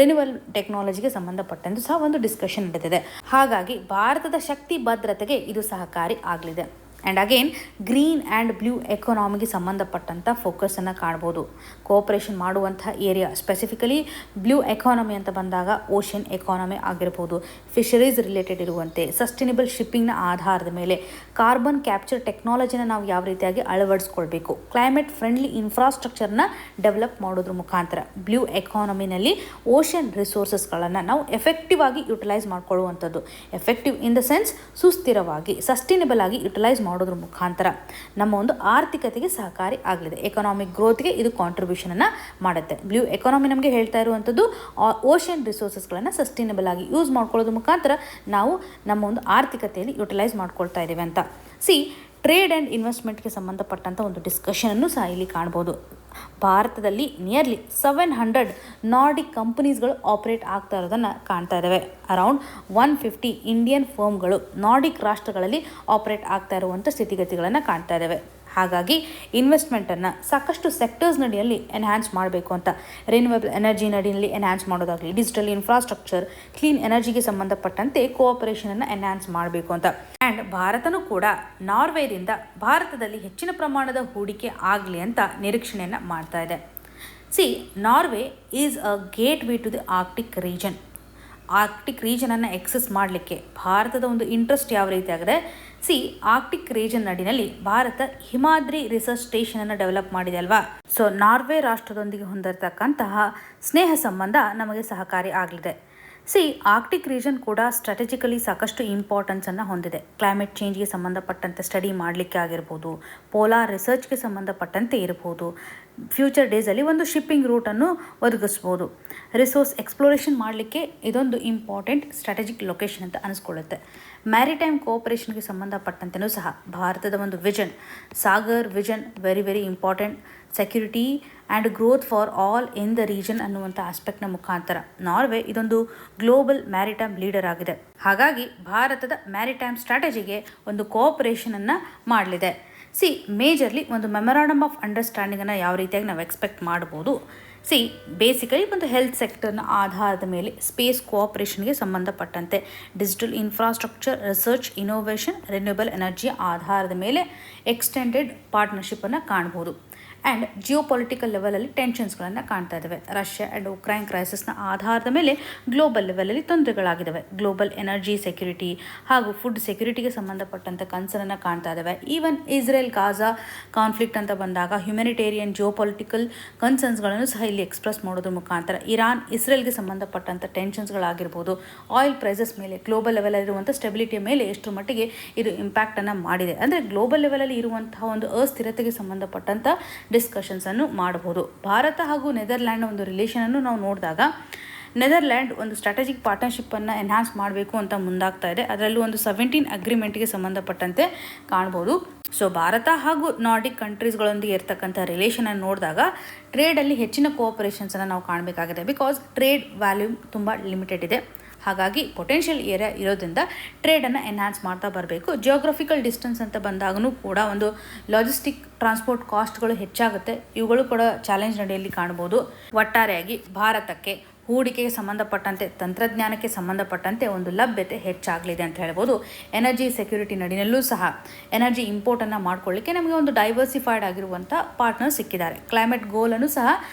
ರಿನ್ಯೂವಲ್ ಟೆಕ್ನಾಲಜಿಗೆ ಸಂಬಂಧಪಟ್ಟಂತೆ ಸಹ ಒಂದು ಡಿಸ್ಕಷನ್ ನಡೆದಿದೆ. ಹಾಗಾಗಿ ಭಾರತದ ಶಕ್ತಿ ಭದ್ರತೆಗೆ ಇದು ಸಹಕಾರಿ ಆಗಲಿದೆ. And again green and blue ಎಕಾನಮಿಗೆ ಸಂಬಂಧಪಟ್ಟಂಥ ಫೋಕಸನ್ನು ಕಾಣ್ಬೋದು. ಕೋಆಪರೇಷನ್ ಮಾಡುವಂಥ ಏರಿಯಾ ಸ್ಪೆಸಿಫಿಕಲಿ ಬ್ಲೂ ಎಕಾನಮಿ ಅಂತ ಬಂದಾಗ ಓಷನ್ ಎಕಾನಮಿ ಆಗಿರ್ಬೋದು, ಫಿಶರೀಸ್ ರಿಲೇಟೆಡ್ ಇರುವಂತೆ ಸಸ್ಟೈನಬಲ್ ಶಿಪ್ಪಿಂಗ್ನ ಆಧಾರದ ಮೇಲೆ ಕಾರ್ಬನ್ ಕ್ಯಾಪ್ಚರ್ ಟೆಕ್ನಾಲಜಿನ ನಾವು ಯಾವ ರೀತಿಯಾಗಿ ಅಳವಡಿಸ್ಕೊಳ್ಬೇಕು, ಕ್ಲೈಮೇಟ್ ಫ್ರೆಂಡ್ಲಿ ಇನ್ಫ್ರಾಸ್ಟ್ರಕ್ಚರ್ನ ಡೆವಲಪ್ ಮಾಡೋದ್ರ ಮುಖಾಂತರ ಬ್ಲೂ ಎಕಾನಮಿನಲ್ಲಿ ಓಷನ್ ರಿಸೋರ್ಸಸ್ಗಳನ್ನು ನಾವು ಎಫೆಕ್ಟಿವ್ ಆಗಿ ಯುಟಿಲೈಸ್ ಮಾಡ್ಕೊಳ್ಳುವಂಥದ್ದು. ಎಫೆಕ್ಟಿವ್ ಇನ್ ದ ಸೆನ್ಸ್ ಸುಸ್ಥಿರವಾಗಿ ಸಸ್ಟೈನಬಲ್ ಆಗಿ ಯುಟಿಲೈಸ್ ಮಾಡೋದ್ರ ಮುಖಾಂತರ ನಮ್ಮ ಒಂದು ಆರ್ಥಿಕತೆಗೆ ಸಹಕಾರಿ ಆಗಲಿದೆ. ಎಕನಾಮಿಕ್ ಗ್ರೋತ್ಗೆ ಇದು ಕಾಂಟ್ರಿಬ್ಯೂಷನನ್ನು ಮಾಡುತ್ತೆ. ಬ್ಲೂ ಎಕಾನಮಿ ನಮಗೆ ಹೇಳ್ತಾ ಇರುವಂಥದ್ದು ಓಷನ್ ರಿಸೋರ್ಸಸ್ಗಳನ್ನು ಸಸ್ಟೈನಬಲ್ ಆಗಿ ಯೂಸ್ ಮಾಡ್ಕೊಳ್ಳೋದ್ರ ಮುಖಾಂತರ ನಾವು ನಮ್ಮ ಒಂದು ಆರ್ಥಿಕತೆಯಲ್ಲಿ ಯುಟಿಲೈಸ್ ಮಾಡ್ಕೊಳ್ತಾ ಇದ್ದೇವೆ ಅಂತ. ಟ್ರೇಡ್ ಆ್ಯಂಡ್ ಇನ್ವೆಸ್ಟ್ಮೆಂಟ್ಗೆ ಸಂಬಂಧಪಟ್ಟಂಥ ಒಂದು ಡಿಸ್ಕಷನನ್ನು ಸಹ ಇಲ್ಲಿ ಕಾಣ್ಬೋದು. ಭಾರತದಲ್ಲಿ ನಿಯರ್ಲಿ 700 ನಾರ್ಡಿಕ್ ಕಂಪನೀಸ್ಗಳು ಆಪರೇಟ್ ಆಗ್ತಾ ಇರೋದನ್ನು ಕಾಣ್ತಾ ಇದ್ದಾವೆ. ಅರೌಂಡ್ 150 ಇಂಡಿಯನ್ ಫರ್ಮ್ಗಳು ನಾರ್ಡಿಕ್ ರಾಷ್ಟ್ರಗಳಲ್ಲಿ ಆಪರೇಟ್ ಆಗ್ತಾ ಇರುವಂಥ ಸ್ಥಿತಿಗತಿಗಳನ್ನು ಕಾಣ್ತಾ ಇದ್ದಾವೆ. ಹಾಗಾಗಿ ಇನ್ವೆಸ್ಟ್ಮೆಂಟನ್ನು ಸಾಕಷ್ಟು ಸೆಕ್ಟರ್ಸ್ ನಡಿಯಲ್ಲಿ ಎನ್ಹ್ಯಾನ್ಸ್ ಮಾಡಬೇಕು ಅಂತ, ರಿನ್ಯೂವಬಲ್ ಎನರ್ಜಿ ನಡಿಯಲ್ಲಿ ಎನ್ಹ್ಯಾನ್ಸ್ ಮಾಡೋದಾಗಲಿ, ಡಿಜಿಟಲ್ ಇನ್ಫ್ರಾಸ್ಟ್ರಕ್ಚರ್, ಕ್ಲೀನ್ ಎನರ್ಜಿಗೆ ಸಂಬಂಧಪಟ್ಟಂತೆ ಕೋಆಪರೇಷನನ್ನು ಎನ್ಹ್ಯಾನ್ಸ್ ಮಾಡಬೇಕು ಅಂತ. ಆ್ಯಂಡ್ ಭಾರತನೂ ಕೂಡ ನಾರ್ವೆದಿಂದ ಭಾರತದಲ್ಲಿ ಹೆಚ್ಚಿನ ಪ್ರಮಾಣದ ಹೂಡಿಕೆ ಆಗಲಿ ಅಂತ ನಿರೀಕ್ಷಣೆಯನ್ನು ಮಾಡ್ತಾ ಇದೆ. Norway is a gateway to the Arctic region. Arctic ರೀಜನನ್ನು ಎಕ್ಸೆಸ್ ಮಾಡಲಿಕ್ಕೆ ಭಾರತದ ಒಂದು ಇಂಟ್ರೆಸ್ಟ್ ಯಾವ ರೀತಿ ಆಗಿದೆ, ಆರ್ಕ್ಟಿಕ್ ರೀಜನ್ ನಡಿನಲ್ಲಿ ಭಾರತ ಹಿಮಾದ್ರಿ ರಿಸರ್ಚ್ ಸ್ಟೇಷನನ್ನು ಡೆವಲಪ್ ಮಾಡಿದೆ ಅಲ್ವಾ. ನಾರ್ವೆ ರಾಷ್ಟ್ರದೊಂದಿಗೆ ಹೊಂದಿರತಕ್ಕಂತಹ ಸ್ನೇಹ ಸಂಬಂಧ ನಮಗೆ ಸಹಕಾರಿ ಆಗಲಿದೆ. ಆರ್ಕ್ಟಿಕ್ ರೀಜನ್ ಕೂಡ ಸ್ಟ್ರಾಟಜಿಕಲಿ ಸಾಕಷ್ಟು ಇಂಪಾರ್ಟೆನ್ಸನ್ನು ಹೊಂದಿದೆ. ಕ್ಲೈಮೇಟ್ ಚೇಂಜ್ಗೆ ಸಂಬಂಧಪಟ್ಟಂತೆ ಸ್ಟಡಿ ಮಾಡಲಿಕ್ಕೆ ಆಗಿರ್ಬೋದು, ಪೋಲಾರ್ ರಿಸರ್ಚ್ಗೆ ಸಂಬಂಧಪಟ್ಟಂತೆ ಇರ್ಬೋದು, ಫ್ಯೂಚರ್ ಡೇಸಲ್ಲಿ ಒಂದು ಶಿಪ್ಪಿಂಗ್ ರೂಟನ್ನು ಒದಗಿಸ್ಬೋದು. ರಿಸೋರ್ಸ್ ಎಕ್ಸ್ಪ್ಲೋರೇಷನ್ ಮಾಡಲಿಕ್ಕೆ ಇದೊಂದು ಇಂಪಾರ್ಟೆಂಟ್ ಸ್ಟ್ರಾಟಜಿಕ್ ಲೊಕೇಶನ್ ಅಂತ ಅನಿಸ್ಕೊಳ್ಳುತ್ತೆ. ಮ್ಯಾರಿಟೈಮ್ ಕೋಆಪರೇಷನ್ಗೆ ಸಂಬಂಧಪಟ್ಟಂತೆಯೂ ಸಹ ಭಾರತದ ಒಂದು vision, Sagar vision very very important, security and growth for all in the region ಅನ್ನುವಂಥ ಆಸ್ಪೆಕ್ಟ್ನ ಮುಖಾಂತರ ನಾರ್ವೆ ಇದೊಂದು ಗ್ಲೋಬಲ್ ಮ್ಯಾರಿಟೈಮ್ ಲೀಡರ್ ಆಗಿದೆ. ಹಾಗಾಗಿ ಭಾರತದ ಮ್ಯಾರಿಟೈಮ್ ಸ್ಟ್ರಾಟಜಿಗೆ ಒಂದು ಕೋಆಪರೇಷನನ್ನು ಮಾಡಲಿದೆ. ಮೇಜರ್ಲಿ ಒಂದು ಮೆಮೊರಾಂಡಮ್ ಆಫ್ ಅಂಡರ್ಸ್ಟ್ಯಾಂಡಿಂಗನ್ನು ಯಾವ ರೀತಿಯಾಗಿ ನಾವು ಎಕ್ಸ್ಪೆಕ್ಟ್ ಮಾಡ್ಬೋದು. ಬೇಸಿಕಲಿ ಒಂದು ಹೆಲ್ತ್ ಸೆಕ್ಟರ್ನ ಆಧಾರದ ಮೇಲೆ ಸ್ಪೇಸ್ ಕೋಆಪರೇಷನ್ಗೆ ಸಂಬಂಧಪಟ್ಟಂತೆ digital infrastructure, research, innovation, renewable ಎನರ್ಜಿಯ ಆಧಾರದ ಮೇಲೆ ಎಕ್ಸ್ಟೆಂಡೆಡ್ ಪಾರ್ಟ್ನರ್ಶಿಪ್ಪನ್ನು ಕಾಣ್ಬೋದು. ಆ್ಯಂಡ್ ಜಿಯೋಪೊಲಿಟಿಕಲ್ ಲೆವೆಲಲ್ಲಿ ಟೆನ್ಷನ್ಸ್ಗಳನ್ನು ಕಾಣ್ತಾ ಇದ್ದಾವೆ. ರಷ್ಯಾ ಆ್ಯಂಡ್ ಉಕ್ರೈನ್ ಕ್ರೈಸಿಸ್ನ ಆಧಾರದ ಮೇಲೆ ಗ್ಲೋಬಲ್ ಲೆವೆಲಲ್ಲಿ ತೊಂದರೆಗಳಾಗಿದ್ದಾವೆ. ಗ್ಲೋಬಲ್ ಎನರ್ಜಿ ಸೆಕ್ಯೂರಿಟಿ ಹಾಗೂ ಫುಡ್ ಸೆಕ್ಯೂರಿಟಿಗೆ ಸಂಬಂಧಪಟ್ಟಂಥ ಕನ್ಸರ್ನನ್ನು ಕಾಣ್ತಾ ಇದ್ದಾವೆ. ಈವನ್ ಇಸ್ರೇಲ್ ಗಾಜಾ ಕಾನ್ಫ್ಲಿಕ್ಟ್ ಅಂತ ಬಂದಾಗ ಹ್ಯುಮ್ಯಾನಿಟೇರಿಯನ್ ಜಿಯೋಪೊಲಿಟಿಕಲ್ ಕನ್ಸರ್ನ್ಸ್ಗಳನ್ನು ಸಹ ಇಲ್ಲಿ ಎಕ್ಸ್ಪ್ರೆಸ್ ಮಾಡೋದ್ರ ಮುಖಾಂತರ ಇರಾನ್ ಇಸ್ರೇಲ್ಗೆ ಸಂಬಂಧಪಟ್ಟಂಥ ಟೆನ್ಷನ್ಸ್ಗಳಾಗಿರ್ಬೋದು, ಆಯಿಲ್ ಪ್ರೈಸಸ್ ಮೇಲೆ, ಗ್ಲೋಬಲ್ ಲೆವೆಲಲ್ಲಿರುವಂಥ ಸ್ಟೆಬಿಲಿಟಿಯ ಮೇಲೆ ಎಷ್ಟರ ಮಟ್ಟಿಗೆ ಇದು ಇಂಪ್ಯಾಕ್ಟನ್ನು ಮಾಡಿದೆ. ಅಂದರೆ ಗ್ಲೋಬಲ್ ಲೆವೆಲಲ್ಲಿ ಇರುವಂತಹ ಒಂದು ಅಸ್ಥಿರತೆಗೆ ಸಂಬಂಧಪಟ್ಟಂಥ ಡಿಸ್ಕಷನ್ಸನ್ನು ಮಾಡಬಹುದು. ಭಾರತ ಹಾಗೂ ನೆದರ್ಲ್ಯಾಂಡ್ ಒಂದು ರಿಲೇಷನನ್ನು ನಾವು ನೋಡಿದಾಗ ನೆದರ್ಲ್ಯಾಂಡ್ ಒಂದು ಸ್ಟ್ರಾಟಜಿಕ್ ಪಾರ್ಟ್ನರ್ಶಿಪ್ಪನ್ನು ಎನ್ಹಾನ್ಸ್ ಮಾಡಬೇಕು ಅಂತ ಮುಂದಾಗ್ತಾ ಇದೆ. ಅದರಲ್ಲೂ ಒಂದು 17 ಅಗ್ರಿಮೆಂಟ್ಗೆ ಸಂಬಂಧಪಟ್ಟಂತೆ ಕಾಣ್ಬೋದು. ಭಾರತ ಹಾಗೂ ನಾರ್ಡಿಕ್ ಕಂಟ್ರೀಸ್ಗಳೊಂದಿಗೆ ಇರ್ತಕ್ಕಂಥ ರಿಲೇಷನನ್ನು ನೋಡಿದಾಗ ಟ್ರೇಡಲ್ಲಿ ಹೆಚ್ಚಿನ ಕೋಆಪರೇಷನ್ಸನ್ನು ನಾವು ಕಾಣಬೇಕಾಗಿದೆ. ಬಿಕಾಸ್ ಟ್ರೇಡ್ ವ್ಯಾಲ್ಯೂಮ್ ತುಂಬ ಲಿಮಿಟೆಡ್ ಇದೆ. ಹಾಗಾಗಿ ಪೊಟೆನ್ಷಿಯಲ್ ಏರಿಯಾ ಇರೋದ್ರಿಂದ ಟ್ರೇಡನ್ನು ಎನ್ಹಾನ್ಸ್ ಮಾಡ್ತಾ ಬರಬೇಕು. ಜಿಯೋಗ್ರಫಿಕಲ್ ಡಿಸ್ಟೆನ್ಸ್ ಅಂತ ಬಂದಾಗೂ ಕೂಡ ಒಂದು ಲಾಜಿಸ್ಟಿಕ್ ಟ್ರಾನ್ಸ್ಪೋರ್ಟ್ ಕಾಸ್ಟ್ಗಳು ಹೆಚ್ಚಾಗುತ್ತೆ. ಇವುಗಳು ಕೂಡ ಚಾಲೆಂಜ್ ನಡೆಯಲ್ಲಿ ಕಾಣ್ಬೋದು. ಒಟ್ಟಾರೆಯಾಗಿ ಭಾರತಕ್ಕೆ ಹೂಡಿಕೆಗೆ ಸಂಬಂಧಪಟ್ಟಂತೆ, ತಂತ್ರಜ್ಞಾನಕ್ಕೆ ಸಂಬಂಧಪಟ್ಟಂತೆ ಒಂದು ಲಭ್ಯತೆ ಹೆಚ್ಚಾಗಲಿದೆ ಅಂತ ಹೇಳ್ಬೋದು. ಎನರ್ಜಿ ಸೆಕ್ಯೂರಿಟಿ ನಡಿನಲ್ಲೂ ಸಹ ಎನರ್ಜಿ ಇಂಪೋರ್ಟನ್ನು ಮಾಡ್ಕೊಳ್ಳಿಕ್ಕೆ ನಮಗೆ ಒಂದು ಡೈವರ್ಸಿಫೈಡ್ ಆಗಿರುವಂಥ ಪಾರ್ಟ್ನರ್ ಸಿಕ್ಕಿದ್ದಾರೆ. ಕ್ಲೈಮೇಟ್ ಗೋಲನ್ನು ಸಹ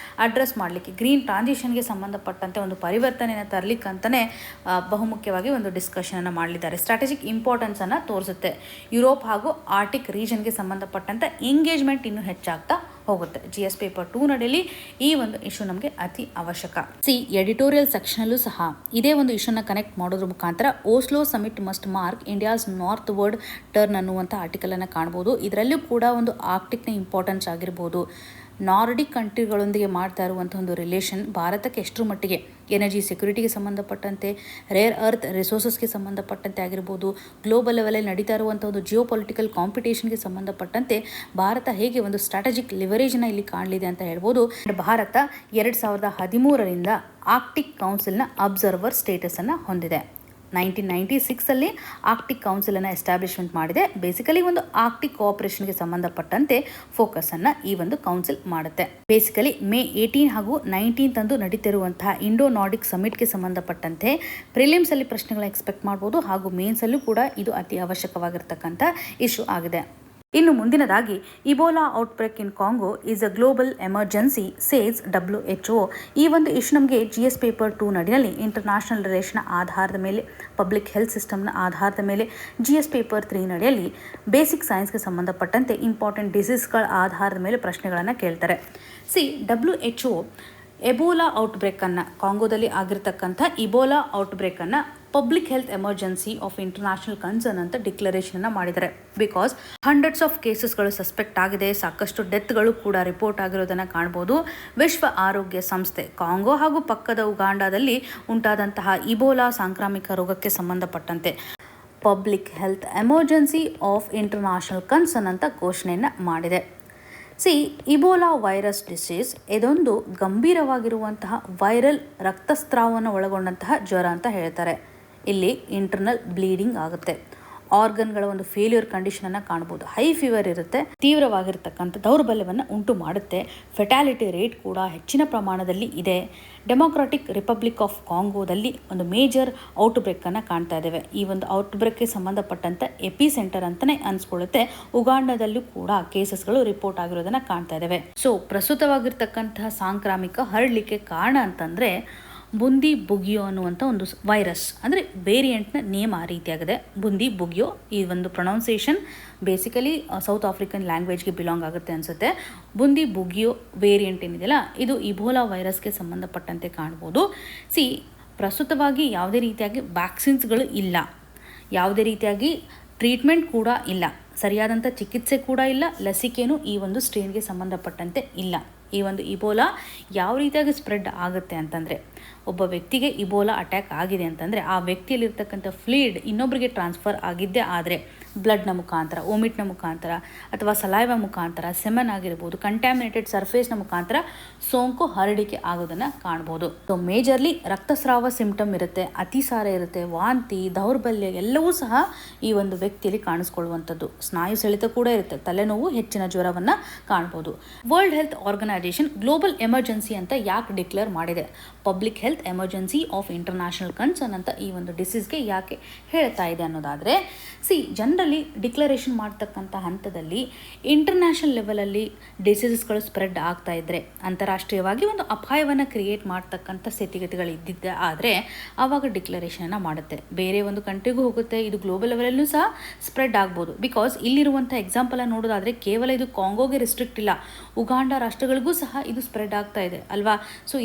ಅಡ್ರೆಸ್ ಮಾಡಲಿಕ್ಕೆ, ಗ್ರೀನ್ ಟ್ರಾನ್ಸಿಷನ್ಗೆ ಸಂಬಂಧಪಟ್ಟಂತೆ ಒಂದು ಪರಿವರ್ತನೆಯನ್ನು ತರಲಿಕ್ಕಂತಲೇ ಬಹುಮುಖ್ಯವಾಗಿ ಒಂದು ಡಿಸ್ಕಷನನ್ನು ಮಾಡಲಿದ್ದಾರೆ. ಸ್ಟ್ರಾಟಜಿಕ್ ಇಂಪಾರ್ಟೆನ್ಸನ್ನು ತೋರಿಸುತ್ತೆ. ಯುರೋಪ್ ಹಾಗೂ ಆರ್ಟಿಕ್ ರೀಜನ್ಗೆ ಸಂಬಂಧಪಟ್ಟಂಥ ಎಂಗೇಜ್ಮೆಂಟ್ ಇನ್ನೂ ಹೆಚ್ಚಾಗ್ತಾ ಹೋಗುತ್ತೆ. GS ಪೇಪರ್ 2 ನಡೆಯಲ್ಲಿ ಈ ಒಂದು ಇಶ್ಯೂ ನಮಗೆ ಅತಿ ಅವಶ್ಯಕ. ಎಡಿಟೋರಿಯಲ್ ಸೆಕ್ಷನಲ್ಲೂ ಸಹ ಇದೇ ಒಂದು ಇಶ್ಯೂನ ಕನೆಕ್ಟ್ ಮಾಡೋದ್ರ ಮುಖಾಂತರ Oslo summit must mark India's north word turn ಅನ್ನುವಂಥ ಆರ್ಟಿಕಲನ್ನು ಕಾಣ್ಬೋದು. ಇದರಲ್ಲೂ ಕೂಡ ಒಂದು ಆರ್ಕ್ಟಿಕ್ನ ಇಂಪಾರ್ಟೆನ್ಸ್ ಆಗಿರ್ಬೋದು, ನಾರ್ಡಿಕ್ ಕಂಟ್ರಿಗಳೊಂದಿಗೆ ಮಾಡ್ತಾ ಇರುವಂಥ ಒಂದು ರಿಲೇಷನ್ ಭಾರತಕ್ಕೆ ಎಷ್ಟರ ಮಟ್ಟಿಗೆ ಎನರ್ಜಿ ಸೆಕ್ಯೂರಿಟಿಗೆ ಸಂಬಂಧಪಟ್ಟಂತೆ, ರೇರ್ ಅರ್ತ್ ರಿಸೋರ್ಸಸ್ಗೆ ಸಂಬಂಧಪಟ್ಟಂತೆ ಆಗಿರ್ಬೋದು, ಗ್ಲೋಬಲ್ ಲೆವೆಲಲ್ಲಿ ನಡೀತಾ ಇರುವಂಥ ಒಂದು ಜಿಯೋ ಪೊಲಿಟಿಕಲ್ ಕಾಂಪಿಟೇಷನ್ಗೆ ಸಂಬಂಧಪಟ್ಟಂತೆ ಭಾರತ ಹೇಗೆ ಒಂದು ಸ್ಟ್ರಾಟಜಿಕ್ ಲಿವರೇಜ್ನ ಇಲ್ಲಿ ಕಾಣಲಿದೆ ಅಂತ ಹೇಳ್ಬೋದು. ಭಾರತ 2013ರಿಂದ ಆರ್ಕ್ಟಿಕ್ ಕೌನ್ಸಿಲ್ನ ಅಬ್ಸರ್ವರ್ ಸ್ಟೇಟಸನ್ನು ಹೊಂದಿದೆ. 1996 ಆರ್ಕ್ಟಿಕ್ ಕೌನ್ಸಿಲನ್ನು ಎಸ್ಟಾಬ್ಲಿಷ್ಮೆಂಟ್ ಮಾಡಿದೆ. ಬೇಸಿಕಲಿ ಒಂದು ಆರ್ಕ್ಟಿಕ್ ಕೋಆಪರೇಷನ್ಗೆ ಸಂಬಂಧಪಟ್ಟಂತೆ ಫೋಕಸನ್ನು ಈ ಒಂದು ಕೌನ್ಸಿಲ್ ಮಾಡುತ್ತೆ. ಬೇಸಿಕಲಿ ಮೇ 18 ಹಾಗೂ 19 ಅಂದು ನಡೀತಿರುವಂತಹ ಇಂಡೋ ನಾರ್ಡಿಕ್ ಸಮಿಟ್ಗೆ ಸಂಬಂಧಪಟ್ಟಂತೆ ಪ್ರಿಲಿಮ್ಸಲ್ಲಿ ಪ್ರಶ್ನೆಗಳನ್ನ ಎಕ್ಸ್ಪೆಕ್ಟ್ ಮಾಡ್ಬೋದು ಹಾಗೂ ಮೇನ್ಸಲ್ಲೂ ಕೂಡ ಇದು ಅತಿ ಅವಶ್ಯಕವಾಗಿರ್ತಕ್ಕಂಥ ಇಶ್ಯೂ ಆಗಿದೆ. ಇನ್ನು ಮುಂದಿನದಾಗಿ Ebola outbreak in Congo is a global emergency says WHO. ಈ ಒಂದು ಇಶ್ಯೂ ನಮಗೆ GS ಪೇಪರ್ 2 ನಡಿನಲ್ಲಿ ಇಂಟರ್ನ್ಯಾಷನಲ್ ರಿಲೇಷನ್ ಆಧಾರದ ಮೇಲೆ, ಪಬ್ಲಿಕ್ ಹೆಲ್ತ್ ಸಿಸ್ಟಮ್ನ ಆಧಾರದ ಮೇಲೆ, GS ಪೇಪರ್ 3 ನಡೆಯಲ್ಲಿ ಬೇಸಿಕ್ ಸೈನ್ಸ್ಗೆ ಸಂಬಂಧಪಟ್ಟಂತೆ ಇಂಪಾರ್ಟೆಂಟ್ ಡಿಸೀಸ್ಗಳ ಆಧಾರದ ಮೇಲೆ ಪ್ರಶ್ನೆಗಳನ್ನು ಕೇಳ್ತಾರೆ. WHO ಎಬೋಲಾ ಔಟ್ಬ್ರೇಕನ್ನು, ಕಾಂಗೋದಲ್ಲಿ ಆಗಿರ್ತಕ್ಕಂಥ ಇಬೋಲಾ ಔಟ್ಬ್ರೇಕನ್ನು public health emergency of international concern ಅಂತ ಡಿಕ್ಲರೇಷನನ್ನು ಮಾಡಿದ್ದಾರೆ. ಬಿಕಾಸ್ ಹಂಡ್ರೆಡ್ಸ್ ಆಫ್ ಕೇಸಸ್ಗಳು ಸಸ್ಪೆಕ್ಟ್ ಆಗಿದೆ, ಸಾಕಷ್ಟು ಡೆತ್ಗಳು ಕೂಡ ರಿಪೋರ್ಟ್ ಆಗಿರೋದನ್ನು ಕಾಣ್ಬೋದು. ವಿಶ್ವ ಆರೋಗ್ಯ ಸಂಸ್ಥೆ ಕಾಂಗೋ ಹಾಗೂ ಪಕ್ಕದ ಉಗಾಂಡಾದಲ್ಲಿ ಉಂಟಾದಂತಹ ಇಬೋಲಾ ಸಾಂಕ್ರಾಮಿಕ ರೋಗಕ್ಕೆ ಸಂಬಂಧಪಟ್ಟಂತೆ public health emergency of international concern ಅಂತ ಘೋಷಣೆಯನ್ನು ಮಾಡಿದೆ. ಇಬೋಲಾ ವೈರಸ್ ಡಿಸೀಸ್ ಇದೊಂದು ಗಂಭೀರವಾಗಿರುವಂತಹ ವೈರಲ್ ರಕ್ತಸ್ರಾವವನ್ನು ಒಳಗೊಂಡಂತಹ ಜ್ವರ ಅಂತ ಹೇಳ್ತಾರೆ. ಇಲ್ಲಿ ಇಂಟರ್ನಲ್ ಬ್ಲೀಡಿಂಗ್ ಆಗುತ್ತೆ, ಆರ್ಗನ್ಗಳ ಒಂದು ಫೇಲ್ಯೂರ್ ಕಂಡೀಷನನ್ನು ಕಾಣ್ಬೋದು, ಹೈ ಫೀವರ್ ಇರುತ್ತೆ, ತೀವ್ರವಾಗಿರ್ತಕ್ಕಂಥ ದೌರ್ಬಲ್ಯವನ್ನು ಉಂಟು ಮಾಡುತ್ತೆ. ಫೆಟಾಲಿಟಿ ರೇಟ್ ಕೂಡ ಹೆಚ್ಚಿನ ಪ್ರಮಾಣದಲ್ಲಿ ಇದೆ. ಡೆಮೊಕ್ರಾಟಿಕ್ ರಿಪಬ್ಲಿಕ್ ಆಫ್ ಕಾಂಗೋದಲ್ಲಿ ಒಂದು ಮೇಜರ್ ಔಟ್ಬ್ರೇಕನ್ನು ಕಾಣ್ತಾ ಇದ್ದೇವೆ. ಈ ಒಂದು ಔಟ್ಬ್ರೇಕ್ಗೆ ಸಂಬಂಧಪಟ್ಟಂಥ ಎಪಿ ಸೆಂಟರ್ ಅಂತಲೇ ಅನಿಸ್ಕೊಳ್ಳುತ್ತೆ. ಉಗಾಂಡದಲ್ಲೂ ಕೂಡ ಕೇಸಸ್ಗಳು ರಿಪೋರ್ಟ್ ಆಗಿರೋದನ್ನು ಕಾಣ್ತಾ ಇದ್ದೇವೆ. ಪ್ರಸ್ತುತವಾಗಿರ್ತಕ್ಕಂತಹ ಸಾಂಕ್ರಾಮಿಕ ಹರಡಲಿಕ್ಕೆ ಕಾರಣ ಅಂತಂದರೆ ಬುಂದಿ ಬುಗಿಯೋ ಅನ್ನುವಂಥ ಒಂದು ವೈರಸ್, ಅಂದರೆ ವೇರಿಯಂಟ್ನ ನೇಮ್ ಆ ರೀತಿಯಾಗಿದೆ, ಬುಂದಿ ಬುಗಿಯೋ. ಈ ಒಂದು ಪ್ರೊನೌನ್ಸಿಯೇಷನ್ ಬೇಸಿಕಲಿ ಸೌತ್ ಆಫ್ರಿಕನ್ ಲ್ಯಾಂಗ್ವೇಜ್ಗೆ ಬಿಲಾಂಗ್ ಆಗುತ್ತೆ ಅನಿಸುತ್ತೆ. ಬುಂದಿ ಬುಗಿಯೋ ವೇರಿಯಂಟ್ ಏನಿದೆಯಲ್ಲ, ಇದು ಇಬೋಲಾ ವೈರಸ್ಗೆ ಸಂಬಂಧಪಟ್ಟಂತೆ ಕಾಣ್ಬೋದು. ಪ್ರಸ್ತುತವಾಗಿ ಯಾವುದೇ ರೀತಿಯಾಗಿ ವ್ಯಾಕ್ಸಿನ್ಸ್ಗಳು ಇಲ್ಲ, ಯಾವುದೇ ರೀತಿಯಾಗಿ ಟ್ರೀಟ್ಮೆಂಟ್ ಕೂಡ ಇಲ್ಲ, ಸರಿಯಾದಂಥ ಚಿಕಿತ್ಸೆ ಕೂಡ ಇಲ್ಲ, ಲಸಿಕೆನೂ ಈ ಒಂದು ಸ್ಟ್ರೇನ್ಗೆ ಸಂಬಂಧಪಟ್ಟಂತೆ ಇಲ್ಲ. ಈ ಒಂದು ಇಬೋಲಾ ಯಾವ ರೀತಿಯಾಗಿ ಸ್ಪ್ರೆಡ್ ಆಗುತ್ತೆ ಅಂತಂದರೆ, ಒಬ್ಬ ವ್ಯಕ್ತಿಗೆ ಇಬೋಲಾ ಅಟ್ಯಾಕ್ ಆಗಿದೆ ಅಂತಂದರೆ ಆ ವ್ಯಕ್ತಿಯಲ್ಲಿರ್ತಕ್ಕಂಥ ಫ್ಲೂಯಿಡ್ ಇನ್ನೊಬ್ಬರಿಗೆ ಟ್ರಾನ್ಸ್ಫರ್ ಆಗಿದ್ದೇ ಆದರೆ ಬ್ಲಡ್ನ ಮುಖಾಂತರ, ಓಮಿಟ್ನ ಮುಖಾಂತರ ಅಥವಾ ಸಲೈವ ಮುಖಾಂತರ, ಸೆಮನ್ ಆಗಿರ್ಬೋದು, ಕಂಟ್ಯಾಮಿನೇಟೆಡ್ ಸರ್ಫೇಸ್ನ ಮುಖಾಂತರ ಸೋಂಕು ಹರಡಿಕೆ ಆಗೋದನ್ನು ಕಾಣ್ಬೋದು. ಮೇಜರ್ಲಿ ರಕ್ತಸ್ರಾವ ಸಿಂಪ್ಟಮ್ ಇರುತ್ತೆ, ಅತಿಸಾರ ಇರುತ್ತೆ, ವಾಂತಿ, ದೌರ್ಬಲ್ಯ ಎಲ್ಲವೂ ಸಹ ಈ ಒಂದು ವ್ಯಕ್ತಿಯಲ್ಲಿ ಕಾಣಿಸ್ಕೊಳ್ಳುವಂಥದ್ದು. ಸ್ನಾಯು ಸೆಳೆತ ಕೂಡ ಇರುತ್ತೆ, ತಲೆನೋವು, ಹೆಚ್ಚಿನ ಜ್ವರವನ್ನು ಕಾಣ್ಬೋದು. World health organisation global emergency ಅಂತ ಯಾಕೆ ಡಿಕ್ಲೇರ್ ಮಾಡಿದೆ? Public health emergency of international concern ಅಂತ ಈ ಒಂದು ಡಿಸೀಸ್ಗೆ ಯಾಕೆ ಹೇಳ್ತಾ ಇದೆ ಅನ್ನೋದಾದರೆ, ಜನರಲಿ ಡಿಕ್ಲರೇಷನ್ ಮಾಡ್ತಕ್ಕಂಥ ಹಂತದಲ್ಲಿ ಇಂಟರ್ನ್ಯಾಷನಲ್ ಲೆವೆಲಲ್ಲಿ ಡಿಸೀಸಸ್ಗಳು ಸ್ಪ್ರೆಡ್ ಆಗ್ತಾ ಇದ್ದರೆ, ಅಂತಾರಾಷ್ಟ್ರೀಯವಾಗಿ ಒಂದು ಅಪಾಯವನ್ನು ಕ್ರಿಯೇಟ್ ಮಾಡ್ತಕ್ಕಂಥ ಸ್ಥಿತಿಗತಿಗಳು ಇದ್ದಿದ್ದೆ ಆದರೆ ಆವಾಗ ಡಿಕ್ಲರೇಷನನ್ನು ಮಾಡುತ್ತೆ. ಬೇರೆ ಒಂದು ಕಂಟ್ರಿಗೂ ಹೋಗುತ್ತೆ, ಇದು ಗ್ಲೋಬಲ್ ಲೆವೆಲಲ್ಲೂ ಸಹ ಸ್ಪ್ರೆಡ್ ಆಗ್ಬೋದು. ಬಿಕಾಸ್ ಇಲ್ಲಿರುವಂಥ ಎಕ್ಸಾಂಪಲನ್ನು ನೋಡೋದಾದರೆ ಕೇವಲ ಇದು ಕಾಂಗೋಗೆ ರಿಸ್ಟ್ರಿಕ್ಟ್ ಇಲ್ಲ, ಉಗಾಂಡ ರಾಷ್ಟ್ರಗಳಿಗೂ ಸಹ ಇದು ಸ್ಪ್ರೆಡ್ ಆಗ್ತಾ ಇದೆ ಅಲ್ವಾ.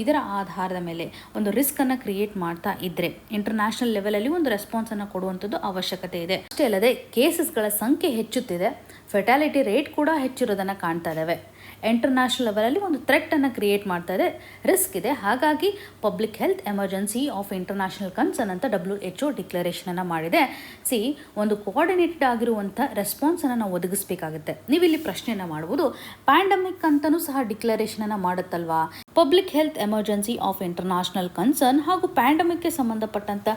ಇದರ ಆಧಾರದ ಮೇಲೆ ಒಂದು ರಿಸ್ಕನ್ನು ಕ್ರಿಯೇಟ್ ಮಾಡ್ತಾ ಇದ್ದರೆ ಇಂಟರ್ನ್ಯಾಷನಲ್ ಲೆವೆಲಲ್ಲಿ ಒಂದು ರೆಸ್ಪಾನ್ಸನ್ನು ಕೊಡುವಂಥದ್ದು ಅವಶ್ಯಕತೆ ಇದೆ. ಅಷ್ಟೇ ಅಲ್ಲದೆ ಕೇಸಸ್ಗಳ ಸಂಖ್ಯೆ ಹೆಚ್ಚುತ್ತಿದೆ, ಫೆಟಾಲಿಟಿ ರೇಟ್ ಕೂಡ ಹೆಚ್ಚಿರೋದನ್ನು ಕಾಣ್ತಾ ಇದ್ದಾವೆ. ಇಂಟರ್ನ್ಯಾಷನಲ್ ಲೆವೆಲಲ್ಲಿ ಒಂದು ಥ್ರೆಟನ್ನು ಕ್ರಿಯೇಟ್ ಮಾಡ್ತಾ ಇದೆ, ರಿಸ್ಕ್ ಇದೆ. ಹಾಗಾಗಿ public health emergency of international concern ಅಂತ WHO ಡಿಕ್ಲರೇಷನನ್ನು ಮಾಡಿದೆ. ಒಂದು ಕೋಆರ್ಡಿನೇಟೆಡ್ ಆಗಿರುವಂಥ ರೆಸ್ಪಾನ್ಸನ್ನು ನಾವು ಒದಗಿಸಬೇಕಾಗುತ್ತೆ. ನೀವಿಲ್ಲಿ ಪ್ರಶ್ನೆಯನ್ನು ಮಾಡ್ಬೋದು, ಪ್ಯಾಂಡಮಿಕ್ ಅಂತಲೂ ಸಹ ಡಿಕ್ಲರೇಷನನ್ನು ಮಾಡುತ್ತಲ್ವಾ? Public health emergency of international concern ಹಾಗೂ ಪ್ಯಾಂಡಮಿಕ್ಗೆ ಸಂಬಂಧಪಟ್ಟಂಥ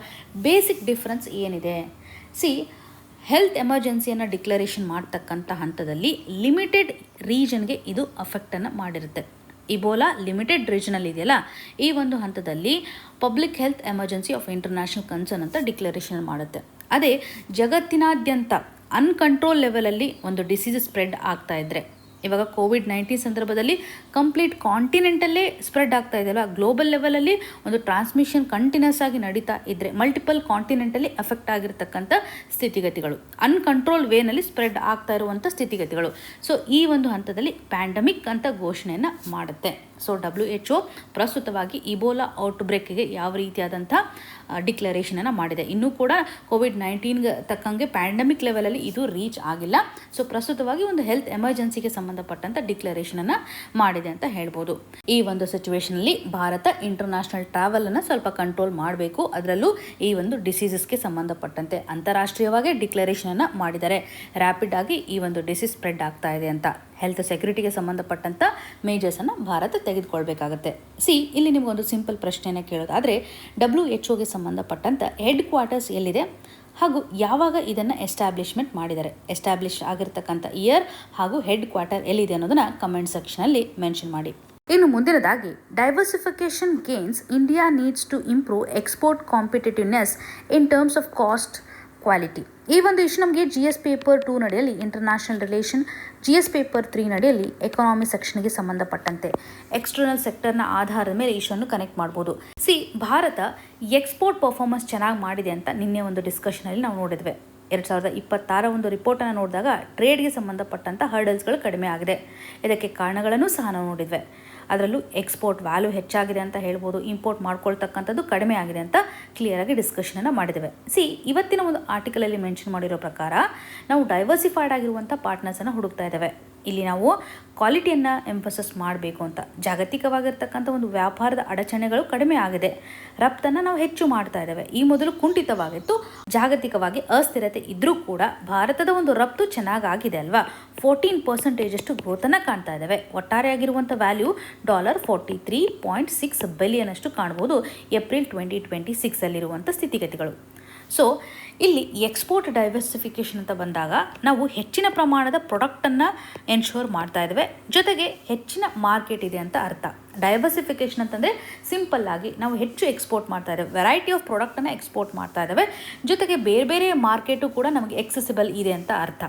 ಬೇಸಿಕ್ ಡಿಫ್ರೆನ್ಸ್ ಏನಿದೆ? ಹೆಲ್ತ್ ಎಮರ್ಜೆನ್ಸಿಯನ್ನು ಡಿಕ್ಲರೇಷನ್ ಮಾಡ್ತಕ್ಕಂಥ ಹಂತದಲ್ಲಿ ಲಿಮಿಟೆಡ್ ರೀಜನ್ಗೆ ಇದು ಅಫೆಕ್ಟನ್ನು ಮಾಡಿರುತ್ತೆ. ಇಬೋಲಾ ಲಿಮಿಟೆಡ್ ರೀಜನಲ್ಲಿ ಇದೆಯಲ್ಲ, ಈ ಒಂದು ಹಂತದಲ್ಲಿ public health emergency of international concern ಅಂತ ಡಿಕ್ಲರೇಷನ್ ಮಾಡುತ್ತೆ. ಅದೇ ಜಗತ್ತಿನಾದ್ಯಂತ ಅನ್ಕಂಟ್ರೋಲ್ ಲೆವೆಲಲ್ಲಿ ಒಂದು ಡಿಸೀಸ್ ಸ್ಪ್ರೆಡ್ ಆಗ್ತಾ ಇದ್ದರೆ, ಇವಾಗ COVID-19 ಸಂದರ್ಭದಲ್ಲಿ ಕಂಪ್ಲೀಟ್ ಕಾಂಟಿನೆಂಟಲ್ಲೇ ಸ್ಪ್ರೆಡ್ ಆಗ್ತಾ ಇದೆಯಲ್ಲ, ಗ್ಲೋಬಲ್ ಲೆವೆಲಲ್ಲಿ ಒಂದು ಟ್ರಾನ್ಸ್ಮಿಷನ್ ಕಂಟಿನ್ಯೂಸ್ ಆಗಿ ನಡೀತಾ ಇದ್ದರೆ ಮಲ್ಟಿಪಲ್ ಕಾಂಟಿನೆಂಟಲ್ಲಿ ಎಫೆಕ್ಟ್ ಆಗಿರ್ತಕ್ಕಂಥ ಸ್ಥಿತಿಗತಿಗಳು, ಅನ್ಕಂಟ್ರೋಲ್ ವೇನಲ್ಲಿ ಸ್ಪ್ರೆಡ್ ಆಗ್ತಾ ಇರುವಂಥ ಸ್ಥಿತಿಗತಿಗಳು. ಸೊ ಈ ಒಂದು ಹಂತದಲ್ಲಿ ಪ್ಯಾಂಡಮಿಕ್ ಅಂತ ಘೋಷಣೆಯನ್ನು ಮಾಡುತ್ತೆ. ಸೊ WHO ಪ್ರಸ್ತುತವಾಗಿ ಇಬೋಲಾ ಔಟ್ಬ್ರೇಕ್ಗೆ ಯಾವ ರೀತಿಯಾದಂಥ ಡಿಕ್ಲರೇಷನನ್ನು ಮಾಡಿದೆ. ಇನ್ನೂ ಕೂಡ COVID-19 ತಕ್ಕಂಗೆ ಪ್ಯಾಂಡಮಿಕ್ ಲೆವೆಲಲ್ಲಿ ಇದು ರೀಚ್ ಆಗಿಲ್ಲ. ಸೊ ಪ್ರಸ್ತುತವಾಗಿ ಒಂದು ಹೆಲ್ತ್ ಎಮರ್ಜೆನ್ಸಿಗೆ ಸಂಬಂಧಪಟ್ಟಂಥ ಡಿಕ್ಲರೇಷನನ್ನು ಮಾಡಿದೆ ಅಂತ ಹೇಳ್ಬೋದು. ಈ ಒಂದು ಸಿಚುವೇಷನಲ್ಲಿ ಭಾರತ ಇಂಟರ್ನ್ಯಾಷನಲ್ ಟ್ರಾವೆಲನ್ನು ಸ್ವಲ್ಪ ಕಂಟ್ರೋಲ್ ಮಾಡಬೇಕು. ಅದರಲ್ಲೂ ಈ ಒಂದು ಡಿಸೀಸಸ್ಗೆ ಸಂಬಂಧಪಟ್ಟಂತೆ ಅಂತಾರಾಷ್ಟ್ರೀಯವಾಗಿ ಡಿಕ್ಲರೇಷನನ್ನು ಮಾಡಿದ್ದಾರೆ. ರ್ಯಾಪಿಡ್ ಆಗಿ ಈ ಒಂದು ಡಿಸೀಸ್ ಸ್ಪ್ರೆಡ್ ಆಗ್ತಾ ಇದೆ ಅಂತ. ಹೆಲ್ತ್ ಸೆಕ್ಯೂರಿಟಿಗೆ ಸಂಬಂಧಪಟ್ಟಂಥ ಮೇಜರ್ಸನ್ನು ಭಾರತ ತೆಗೆದುಕೊಳ್ಬೇಕಾಗತ್ತೆ. ಇಲ್ಲಿ ನಿಮಗೊಂದು ಸಿಂಪಲ್ ಪ್ರಶ್ನೆಯನ್ನು ಕೇಳೋದಾದರೆ, WHO ಸಂಬಂಧಪಟ್ಟಂಥ ಹೆಡ್ ಕ್ವಾರ್ಟರ್ಸ್ ಎಲ್ಲಿದೆ ಹಾಗೂ ಯಾವಾಗ ಇದನ್ನು ಎಸ್ಟಾಬ್ಲಿಷ್ಮೆಂಟ್ ಮಾಡಿದ್ದಾರೆ, ಎಸ್ಟಾಬ್ಲಿಷ್ ಆಗಿರ್ತಕ್ಕಂಥ ಇಯರ್ ಹಾಗೂ ಹೆಡ್ ಕ್ವಾರ್ಟರ್ ಎಲ್ಲಿದೆ ಅನ್ನೋದನ್ನು ಕಮೆಂಟ್ ಸೆಕ್ಷನಲ್ಲಿ ಮೆನ್ಷನ್ ಮಾಡಿ. ಇನ್ನು ಮುಂದಿನದಾಗಿ, diversification gains India needs to improve export competitiveness in terms of cost quality. ಈ ಒಂದು ಇಶ್ಯೂ ನಮಗೆ GS ಪೇಪರ್ 2 ನಡೆಯಲ್ಲಿ ಇಂಟರ್ನ್ಯಾಷನಲ್ ರಿಲೇಷನ್, GS ಪೇಪರ್ 3 ನಡೆಯಲ್ಲಿ ಎಕಾನಮಿ ಸೆಕ್ಷನ್ಗೆ ಸಂಬಂಧಪಟ್ಟಂತೆ ಎಕ್ಸ್ಟರ್ನಲ್ ಸೆಕ್ಟರ್ನ ಆಧಾರದ ಮೇಲೆ ಇಶ್ಯೂವನ್ನು ಕನೆಕ್ಟ್ ಮಾಡ್ಬೋದು. ಭಾರತ ಎಕ್ಸ್ಪೋರ್ಟ್ ಪರ್ಫಾರ್ಮೆನ್ಸ್ ಚೆನ್ನಾಗಿ ಮಾಡಿದೆ ಅಂತ ನಿನ್ನೆ ಒಂದು ಡಿಸ್ಕಷನಲ್ಲಿ ನಾವು ನೋಡಿದ್ವಿ. 2026 ಒಂದು ರಿಪೋರ್ಟನ್ನು ನೋಡಿದಾಗ ಟ್ರೇಡ್ಗೆ ಸಂಬಂಧಪಟ್ಟಂಥ ಹರ್ಡಲ್ಸ್ಗಳು ಕಡಿಮೆ ಆಗಿದೆ. ಇದಕ್ಕೆ ಕಾರಣಗಳನ್ನು ಸಹ ನಾವು ನೋಡಿದ್ವಿ. ಅದರಲ್ಲೂ ಎಕ್ಸ್ಪೋರ್ಟ್ ವ್ಯಾಲ್ಯೂ ಹೆಚ್ಚಾಗಿದೆ ಅಂತ ಹೇಳ್ಬೋದು, ಇಂಪೋರ್ಟ್ ಮಾಡ್ಕೊಳ್ತಕ್ಕಂಥದ್ದು ಕಡಿಮೆ ಆಗಿದೆ ಅಂತ ಕ್ಲಿಯರಾಗಿ ಡಿಸ್ಕಷನನ್ನು ಮಾಡಿದ್ದೇವೆ. ಇವತ್ತಿನ ಒಂದು ಆರ್ಟಿಕಲಲ್ಲಿ ಮೆನ್ಷನ್ ಮಾಡಿರೋ ಪ್ರಕಾರ ನಾವು ಡೈವರ್ಸಿಫೈಡ್ ಆಗಿರುವಂಥ ಪಾರ್ಟ್ನರ್ಸನ್ನು ಹುಡುಕ್ತಾ ಇದ್ದೇವೆ. ಇಲ್ಲಿ ನಾವು ಕ್ವಾಲಿಟಿಯನ್ನು ಎಂಫಸಸ್ ಮಾಡಬೇಕು ಅಂತ. ಜಾಗತಿಕವಾಗಿರ್ತಕ್ಕಂಥ ಒಂದು ವ್ಯಾಪಾರದ ಅಡಚಣೆಗಳು ಕಡಿಮೆ ಆಗಿದೆ, ರಫ್ತನ್ನು ನಾವು ಹೆಚ್ಚು ಮಾಡ್ತಾ ಇದ್ದೇವೆ. ಈ ಮೊದಲು ಕುಂಠಿತವಾಗಿತ್ತು, ಜಾಗತಿಕವಾಗಿ ಅಸ್ಥಿರತೆ ಇದ್ದರೂ ಕೂಡ ಭಾರತದ ಒಂದು ರಫ್ತು ಚೆನ್ನಾಗಾಗಿದೆ ಅಲ್ವಾ. 14% ಗ್ರೋತನ್ನು ಕಾಣ್ತಾ ಇದ್ದೇವೆ. ಒಟ್ಟಾರೆಯಾಗಿರುವಂಥ ವ್ಯಾಲ್ಯೂ $43.6 ಬಿಲಿಯನ್ ಅಷ್ಟು ಕಾಣ್ಬೋದು ಏಪ್ರಿಲ್ 2026 ಅಲ್ಲಿರುವಂಥ ಸ್ಥಿತಿಗತಿಗಳು. ಸೊ ಇಲ್ಲಿ ಎಕ್ಸ್ಪೋರ್ಟ್ ಡೈವರ್ಸಿಫಿಕೇಷನ್ ಅಂತ ಬಂದಾಗ ನಾವು ಹೆಚ್ಚಿನ ಪ್ರಮಾಣದ ಪ್ರಾಡಕ್ಟನ್ನು ಎನ್ಶೋರ್ ಮಾಡ್ತಾ ಇದ್ದೇವೆ, ಜೊತೆಗೆ ಹೆಚ್ಚಿನ ಮಾರ್ಕೆಟ್ ಇದೆ ಅಂತ ಅರ್ಥ. ಡೈವರ್ಸಿಫಿಕೇಷನ್ ಅಂತಂದರೆ ಸಿಂಪಲ್ ಆಗಿ ನಾವು ಹೆಚ್ಚು ಎಕ್ಸ್ಪೋರ್ಟ್ ಮಾಡ್ತಾ ಇದ್ದೇವೆ, ವೆರೈಟಿ ಆಫ್ ಪ್ರಾಡಕ್ಟನ್ನು ಎಕ್ಸ್ಪೋರ್ಟ್ ಮಾಡ್ತಾ ಇದ್ದೇವೆ, ಜೊತೆಗೆ ಬೇರೆ ಬೇರೆ ಮಾರ್ಕೆಟು ಕೂಡ ನಮಗೆ ಎಕ್ಸೆಸಿಬಲ್ ಇದೆ ಅಂತ ಅರ್ಥ.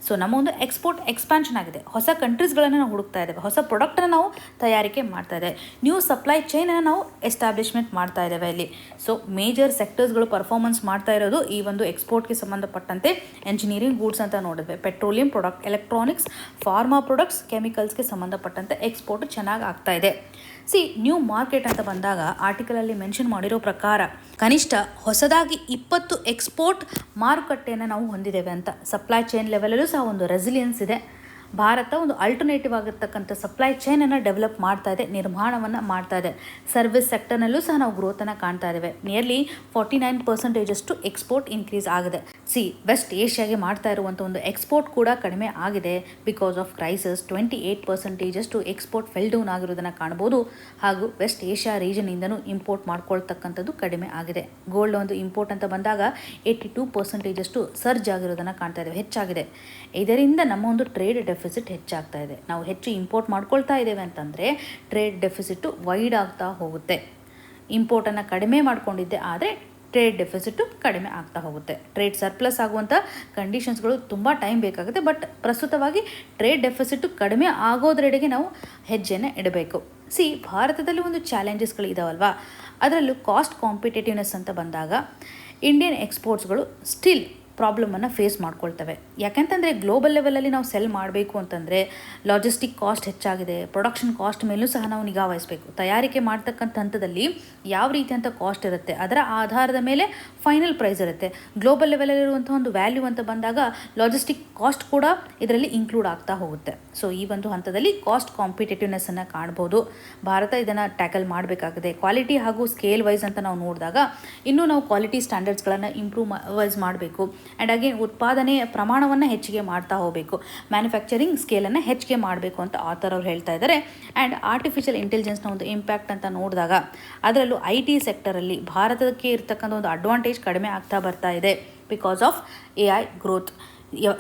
ಸೊ ನಮ್ಮ ಒಂದು ಎಕ್ಸ್ಪೋರ್ಟ್ ಎಕ್ಸ್ಪಾನ್ಷನ್ ಆಗಿದೆ, ಹೊಸ ಕಂಟ್ರೀಸ್ಗಳನ್ನು ನಾವು ಹುಡುಕ್ತಾ ಇದ್ದೇವೆ, ಹೊಸ ಪ್ರಾಡಕ್ಟನ್ನು ನಾವು ತಯಾರಿಕೆ ಮಾಡ್ತಾ ಇದ್ದೇವೆ, ನ್ಯೂ ಸಪ್ಲೈ ಚೈನನ್ನು ನಾವು ಎಸ್ಟಾಬ್ಲಿಷ್ಮೆಂಟ್ ಮಾಡ್ತಾ ಇದ್ದೇವೆ ಇಲ್ಲಿ. ಸೊ ಮೇಜರ್ ಸೆಕ್ಟರ್ಸ್ಗಳು ಪರ್ಫಾರ್ಮೆನ್ಸ್ ಮಾಡ್ತಾ ಇರೋದು ಈ ಒಂದು ಎಕ್ಸ್ಪೋರ್ಟ್ಗೆ ಸಂಬಂಧಪಟ್ಟಂತೆ ಎಂಜಿನಿಯರಿಂಗ್ ಗೂಡ್ಸ್ ಅಂತ ನೋಡಿದ್ವಿ, petroleum product, electronics, pharma products, ಕೆಮಿಕಲ್ಸ್ಗೆ ಸಂಬಂಧಪಟ್ಟಂತೆ ಎಕ್ಸ್ಪೋರ್ಟ್ ಚೆನ್ನಾಗಿ ಆಗ್ತಾ ಇದೆ. ನ್ಯೂ ಮಾರ್ಕೆಟ್ ಅಂತ ಬಂದಾಗ ಆರ್ಟಿಕಲಲ್ಲಿ ಮೆನ್ಷನ್ ಮಾಡಿರೋ ಪ್ರಕಾರ ಕನಿಷ್ಠ ಹೊಸದಾಗಿ 20 ಎಕ್ಸ್ಪೋರ್ಟ್ ಮಾರುಕಟ್ಟೆಯನ್ನು ನಾವು ಹೊಂದಿದ್ದೇವೆ ಅಂತ. ಸಪ್ಲೈ ಚೈನ್ ಲೆವೆಲಲ್ಲೂ ಸಹ ಒಂದು ರೆಸಿಲಿಯನ್ಸ್ ಇದೆ. ಭಾರತ ಒಂದು ಆಲ್ಟರ್ನೇಟಿವ್ ಆಗಿರ್ತಕ್ಕಂಥ ಸಪ್ಲೈ ಚೈನನ್ನು ಡೆವಲಪ್ ಮಾಡ್ತಾ ಇದೆ, ನಿರ್ಮಾಣವನ್ನು ಮಾಡ್ತಾ ಇದೆ. ಸರ್ವಿಸ್ ಸೆಕ್ಟರ್ನಲ್ಲೂ ಸಹ ನಾವು ಗ್ರೋತನ್ನು ಕಾಣ್ತಾ ಇದ್ದೇವೆ. ನಿಯರ್ಲಿ 49% ಎಕ್ಸ್ಪೋರ್ಟ್ ಇನ್ಕ್ರೀಸ್ ಆಗಿದೆ. ವೆಸ್ಟ್ ಏಷ್ಯಾಗೆ ಮಾಡ್ತಾ ಇರುವಂಥ ಒಂದು ಎಕ್ಸ್ಪೋರ್ಟ್ ಕೂಡ ಕಡಿಮೆ ಆಗಿದೆ because of crisis. 28% export fell down ಆಗಿರೋದನ್ನು ಕಾಣ್ಬೋದು. ಹಾಗೂ ವೆಸ್ಟ್ ಏಷ್ಯಾ ರೀಜನಿಂದನೂ ಇಂಪೋರ್ಟ್ ಮಾಡ್ಕೊಳ್ತಕ್ಕಂಥದ್ದು ಕಡಿಮೆ ಆಗಿದೆ. ಗೋಲ್ಡ್ ಒಂದು ಇಂಪೋರ್ಟ್ ಅಂತ ಬಂದಾಗ 82% ಸರ್ಜ್ ಆಗಿರೋದನ್ನು ಕಾಣ್ತಾ ಇದ್ದೇವೆ, ಹೆಚ್ಚಾಗಿದೆ. ಇದರಿಂದ ನಮ್ಮ ಒಂದು ಟ್ರೇಡ್ ಡೆಫಿಸಿಟ್ ಹೆಚ್ಚಾಗ್ತಾ ಇದೆ. ನಾವು ಹೆಚ್ಚು ಇಂಪೋರ್ಟ್ ಮಾಡ್ಕೊಳ್ತಾ ಇದ್ದೇವೆ ಅಂತಂದರೆ ಟ್ರೇಡ್ ಡೆಫಿಸಿಟ್ಟು ವೈಡ್ ಆಗ್ತಾ ಹೋಗುತ್ತೆ. ಇಂಪೋರ್ಟನ್ನು ಕಡಿಮೆ ಮಾಡ್ಕೊಂಡಿದ್ದೆ ಆದರೆ ಟ್ರೇಡ್ ಡೆಫಿಸಿಟ್ಟು ಕಡಿಮೆ ಆಗ್ತಾ ಹೋಗುತ್ತೆ. ಟ್ರೇಡ್ ಸರ್ಪ್ಲಸ್ ಆಗುವಂಥ ಕಂಡೀಷನ್ಸ್ಗಳು ತುಂಬ ಟೈಮ್ ಬೇಕಾಗುತ್ತೆ. ಬಟ್ ಪ್ರಸ್ತುತವಾಗಿ ಟ್ರೇಡ್ ಡೆಫಿಸಿಟ್ಟು ಕಡಿಮೆ ಆಗೋದ್ರೆಡೆಗೆ ನಾವು ಹೆಜ್ಜೆಯನ್ನು ಇಡಬೇಕು. ಭಾರತದಲ್ಲಿ ಒಂದು ಚಾಲೆಂಜಸ್ಗಳು ಇದಾವಲ್ವಾ, ಅದರಲ್ಲೂ ಕಾಸ್ಟ್ ಕಾಂಪಿಟೇಟಿವ್ನೆಸ್ ಅಂತ ಬಂದಾಗ ಇಂಡಿಯನ್ ಎಕ್ಸ್ಪೋರ್ಟ್ಸ್ಗಳು ಸ್ಟಿಲ್ ಪ್ರಾಬ್ಲಮನ್ನು ಫೇಸ್ ಮಾಡ್ಕೊಳ್ತವೆ. ಯಾಕೆಂತಂದರೆ ಗ್ಲೋಬಲ್ ಲೆವೆಲಲ್ಲಿ ನಾವು ಸೆಲ್ ಮಾಡಬೇಕು ಅಂತಂದರೆ ಲಾಜಿಸ್ಟಿಕ್ ಕಾಸ್ಟ್ ಹೆಚ್ಚಾಗಿದೆ, ಪ್ರೊಡಕ್ಷನ್ ಕಾಸ್ಟ್ ಮೇಲೂ ಸಹ ನಾವು ನಿಗಾ ವಹಿಸಬೇಕು. ತಯಾರಿಕೆ ಮಾಡ್ತಕ್ಕಂಥ ಹಂತದಲ್ಲಿ ಯಾವ ರೀತಿಯಂಥ ಕಾಸ್ಟ್ ಇರುತ್ತೆ ಅದರ ಆಧಾರದ ಮೇಲೆ ಫೈನಲ್ ಪ್ರೈಸ್ ಇರುತ್ತೆ. ಗ್ಲೋಬಲ್ ಲೆವೆಲಲ್ಲಿರುವಂಥ ಒಂದು ವ್ಯಾಲ್ಯೂ ಅಂತ ಬಂದಾಗ ಲಾಜಿಸ್ಟಿಕ್ ಕಾಸ್ಟ್ ಕೂಡ ಇದರಲ್ಲಿ ಇನ್ಕ್ಲೂಡ್ ಆಗ್ತಾ ಹೋಗುತ್ತೆ. ಸೊ ಈ ಒಂದು ಹಂತದಲ್ಲಿ ಕಾಸ್ಟ್ ಕಾಂಪಿಟೇಟಿವ್ನೆಸ್ಸನ್ನು ಕಾಣ್ಬೋದು. ಭಾರತ ಇದನ್ನು ಟ್ಯಾಕಲ್ ಮಾಡಬೇಕಾಗಿದೆ. ಕ್ವಾಲಿಟಿ ಹಾಗೂ ಸ್ಕೇಲ್ ವೈಸ್ ಅಂತ ನಾವು ನೋಡಿದಾಗ ಇನ್ನೂ ನಾವು ಕ್ವಾಲಿಟಿ ಸ್ಟ್ಯಾಂಡರ್ಡ್ಸ್ಗಳನ್ನು ಇಂಪ್ರೂವ್ ವೈಸ್ ಮಾಡಬೇಕು. ಆ್ಯಂಡ್ ಅಗೇನ್ ಉತ್ಪಾದನೆಯ ಪ್ರಮಾಣವನ್ನು ಹೆಚ್ಚಿಗೆ ಮಾಡ್ತಾ ಹೋಗಬೇಕು, ಮ್ಯಾನುಫ್ಯಾಕ್ಚರಿಂಗ್ ಸ್ಕೇಲನ್ನು ಹೆಚ್ಚಿಗೆ ಮಾಡಬೇಕು ಅಂತ ಆಥರ್ ಅವ್ರು ಹೇಳ್ತಾ ಇದ್ದಾರೆ. ಆ್ಯಂಡ್ ಆರ್ಟಿಫಿಷಿಯಲ್ ಇಂಟೆಲಿಜೆನ್ಸ್ನ ಒಂದು ಇಂಪ್ಯಾಕ್ಟ್ ಅಂತ ನೋಡಿದಾಗ ಅದರಲ್ಲೂ IT ಸೆಕ್ಟರಲ್ಲಿ ಭಾರತಕ್ಕೆ ಇರ್ತಕ್ಕಂಥ ಒಂದು ಅಡ್ವಾಂಟೇಜ್ ಕಡಿಮೆ ಆಗ್ತಾ ಬರ್ತಾ ಇದೆ because of AI growth.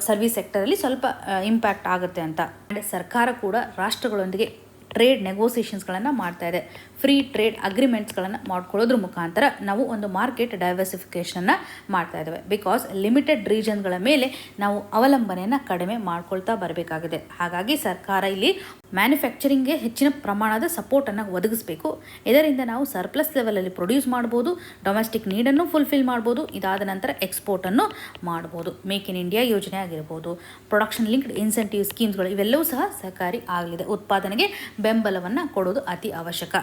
Service ಸೆಕ್ಟರಲ್ಲಿ ಸ್ವಲ್ಪ ಇಂಪ್ಯಾಕ್ಟ್ ಆಗುತ್ತೆ ಅಂತ. ಆ್ಯಂಡ್ ಸರ್ಕಾರ ಕೂಡ ರಾಷ್ಟ್ರಗಳೊಂದಿಗೆ ಟ್ರೇಡ್ ನೆಗೋಸಿಯೇಷನ್ಸ್ಗಳನ್ನು ಮಾಡ್ತಾ ಇದೆ. ಫ್ರೀ ಟ್ರೇಡ್ ಅಗ್ರಿಮೆಂಟ್ಸ್ಗಳನ್ನು ಮಾಡ್ಕೊಳ್ಳೋದ್ರ ಮುಖಾಂತರ ನಾವು ಒಂದು ಮಾರ್ಕೆಟ್ ಡೈವರ್ಸಿಫಿಕೇಷನನ್ನು ಮಾಡ್ತಾ ಇದ್ದೇವೆ. ಬಿಕಾಸ್ ಲಿಮಿಟೆಡ್ ರೀಜನ್ಗಳ ಮೇಲೆ ನಾವು ಅವಲಂಬನೆಯನ್ನು ಕಡಿಮೆ ಮಾಡ್ಕೊಳ್ತಾ ಬರಬೇಕಾಗಿದೆ. ಹಾಗಾಗಿ ಸರ್ಕಾರ ಇಲ್ಲಿ ಮ್ಯಾನುಫ್ಯಾಕ್ಚರಿಂಗ್ಗೆ ಹೆಚ್ಚಿನ ಪ್ರಮಾಣದ ಸಪೋರ್ಟನ್ನು ಒದಗಿಸಬೇಕು. ಇದರಿಂದ ನಾವು ಸರ್ಪ್ಲಸ್ ಲೆವೆಲಲ್ಲಿ ಪ್ರೊಡ್ಯೂಸ್ ಮಾಡ್ಬೋದು, ಡೊಮೆಸ್ಟಿಕ್ ನೀಡನ್ನು ಫುಲ್ಫಿಲ್ ಮಾಡ್ಬೋದು, ಇದಾದ ನಂತರ ಎಕ್ಸ್ಪೋರ್ಟನ್ನು ಮಾಡ್ಬೋದು. ಮೇಕ್ ಇನ್ ಇಂಡಿಯಾ ಯೋಜನೆ ಆಗಿರ್ಬೋದು, ಪ್ರೊಡಕ್ಷನ್ ಲಿಂಕ್ಡ್ ಇನ್ಸೆಂಟಿವ್ ಸ್ಕೀಮ್ಸ್ಗಳು ಇವೆಲ್ಲವೂ ಸಹ ಸಹಕಾರಿ ಆಗಲಿದೆ. ಉತ್ಪಾದನೆಗೆ ಬೆಂಬಲವನ್ನು ಕೊಡೋದು ಅತಿ ಅವಶ್ಯಕ.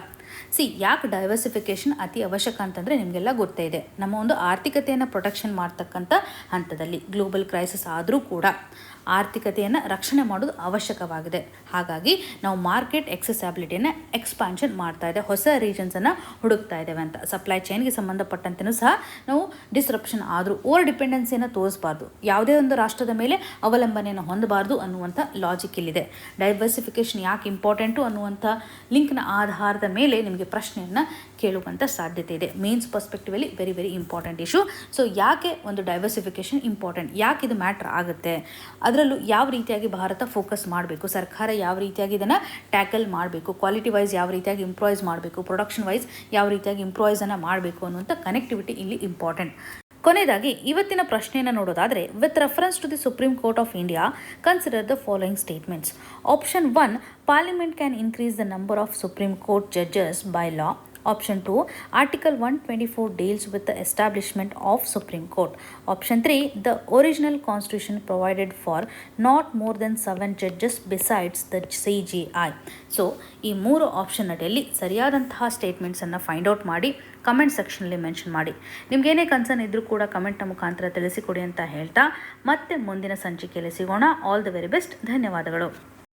ಯಾಕೆ ಡೈವರ್ಸಿಫಿಕೇಷನ್ ಅತಿ ಅವಶ್ಯಕ ಅಂತಂದರೆ ನಿಮಗೆಲ್ಲ ಗೊತ್ತೇ ಇದೆ. ನಮ್ಮ ಒಂದು ಆರ್ಥಿಕತೆಯನ್ನು ಪ್ರೊಟೆಕ್ಷನ್ ಮಾಡ್ತಕ್ಕಂಥ ಹಂತದಲ್ಲಿ ಗ್ಲೋಬಲ್ ಕ್ರೈಸಿಸ್ ಆದರೂ ಕೂಡ ಆರ್ಥಿಕತೆಯನ್ನು ರಕ್ಷಣೆ ಮಾಡೋದು ಅವಶ್ಯಕವಾಗಿದೆ. ಹಾಗಾಗಿ ನಾವು ಮಾರ್ಕೆಟ್ ಎಕ್ಸೆಸಿಬಿಲಿಟಿಯನ್ನು ಎಕ್ಸ್ಪಾನ್ಷನ್ ಮಾಡ್ತಾ ಇದೆ, ಹೊಸ ರೀಜನ್ಸನ್ನು ಹುಡುಕ್ತಾ ಇದ್ದೇವೆ ಅಂತ. ಸಪ್ಲೈ ಚೈನ್ಗೆ ಸಂಬಂಧಪಟ್ಟಂತೆಯೂ ಸಹ ನಾವು ಡಿಸ್ರಪ್ಷನ್ ಆದರೂ ಓವರ್ ಡಿಪೆಂಡೆನ್ಸಿಯನ್ನು ತೋರಿಸಬಾರ್ದು, ಯಾವುದೇ ಒಂದು ರಾಷ್ಟ್ರದ ಮೇಲೆ ಅವಲಂಬನೆಯನ್ನು ಹೊಂದಬಾರ್ದು ಅನ್ನುವಂಥ ಲಾಜಿಕ್ ಇಲ್ಲಿದೆ. ಡೈವರ್ಸಿಫಿಕೇಷನ್ ಯಾಕೆ ಇಂಪಾರ್ಟೆಂಟು ಅನ್ನುವಂಥ ಲಿಂಕ್ನ ಆಧಾರದ ಮೇಲೆ ನಿಮಗೆ ಪ್ರಶ್ನೆಯನ್ನು ಕೇಳುವಂಥ ಸಾಧ್ಯತೆ ಇದೆ. Mains perspectively very very important issue. ಯಾಕೆ ಒಂದು ಡೈವರ್ಸಿಫಿಕೇಷನ್ ಇಂಪಾರ್ಟೆಂಟ್, ಯಾಕೆ ಇದು ಮ್ಯಾಟ್ರ್ ಆಗುತ್ತೆ, ಅದರಲ್ಲೂ ಯಾವ ರೀತಿಯಾಗಿ ಭಾರತ ಫೋಕಸ್ ಮಾಡಬೇಕು, ಸರ್ಕಾರ ಯಾವ ರೀತಿಯಾಗಿ ಇದನ್ನು ಟ್ಯಾಕಲ್ ಮಾಡಬೇಕು, ಕ್ವಾಲಿಟಿ ವೈಸ್ ಯಾವ ರೀತಿಯಾಗಿ ಇಂಪ್ರೂವೈಸ್ ಮಾಡಬೇಕು, ಪ್ರೊಡಕ್ಷನ್ ವೈಸ್ ಯಾವ ರೀತಿಯಾಗಿ ಇಂಪ್ರೂವೈಸನ್ನು ಮಾಡಬೇಕು ಅನ್ನುವಂಥ ಕನೆಕ್ಟಿವಿಟಿ ಇಲ್ಲಿ ಇಂಪಾರ್ಟೆಂಟ್. ಕೊನೆಯದಾಗಿ ಇವತ್ತಿನ ಪ್ರಶ್ನೆಯನ್ನು ನೋಡೋದಾದರೆ, with reference to the Supreme Court of India consider the following statements. Option 1, parliament can increase the number of supreme court judges by law. Option 2, Article 124 deals with the establishment of Supreme Court. Option 3, the original constitution provided for not more than 7 judges besides the CJI. ಈ 3 option ಅಡಿಯಲ್ಲಿ ಸರಿಯಾದಂತಹ ಸ್ಟೇಟ್ಮೆಂಟ್ಸನ್ನು find out ಮಾಡಿ comment ಸೆಕ್ಷನಲ್ಲಿ mention ಮಾಡಿ. ನಿಮ್ಗೇನೇ concern ಇದ್ದರೂ ಕೂಡ ಕಮೆಂಟ್ನ ಮುಖಾಂತರ ತಿಳಿಸಿಕೊಡಿ ಅಂತ ಹೇಳ್ತಾ ಮತ್ತೆ ಮುಂದಿನ ಸಂಚಿಕೆಯಲ್ಲಿ ಸಿಗೋಣ. All the very best. ಧನ್ಯವಾದಗಳು.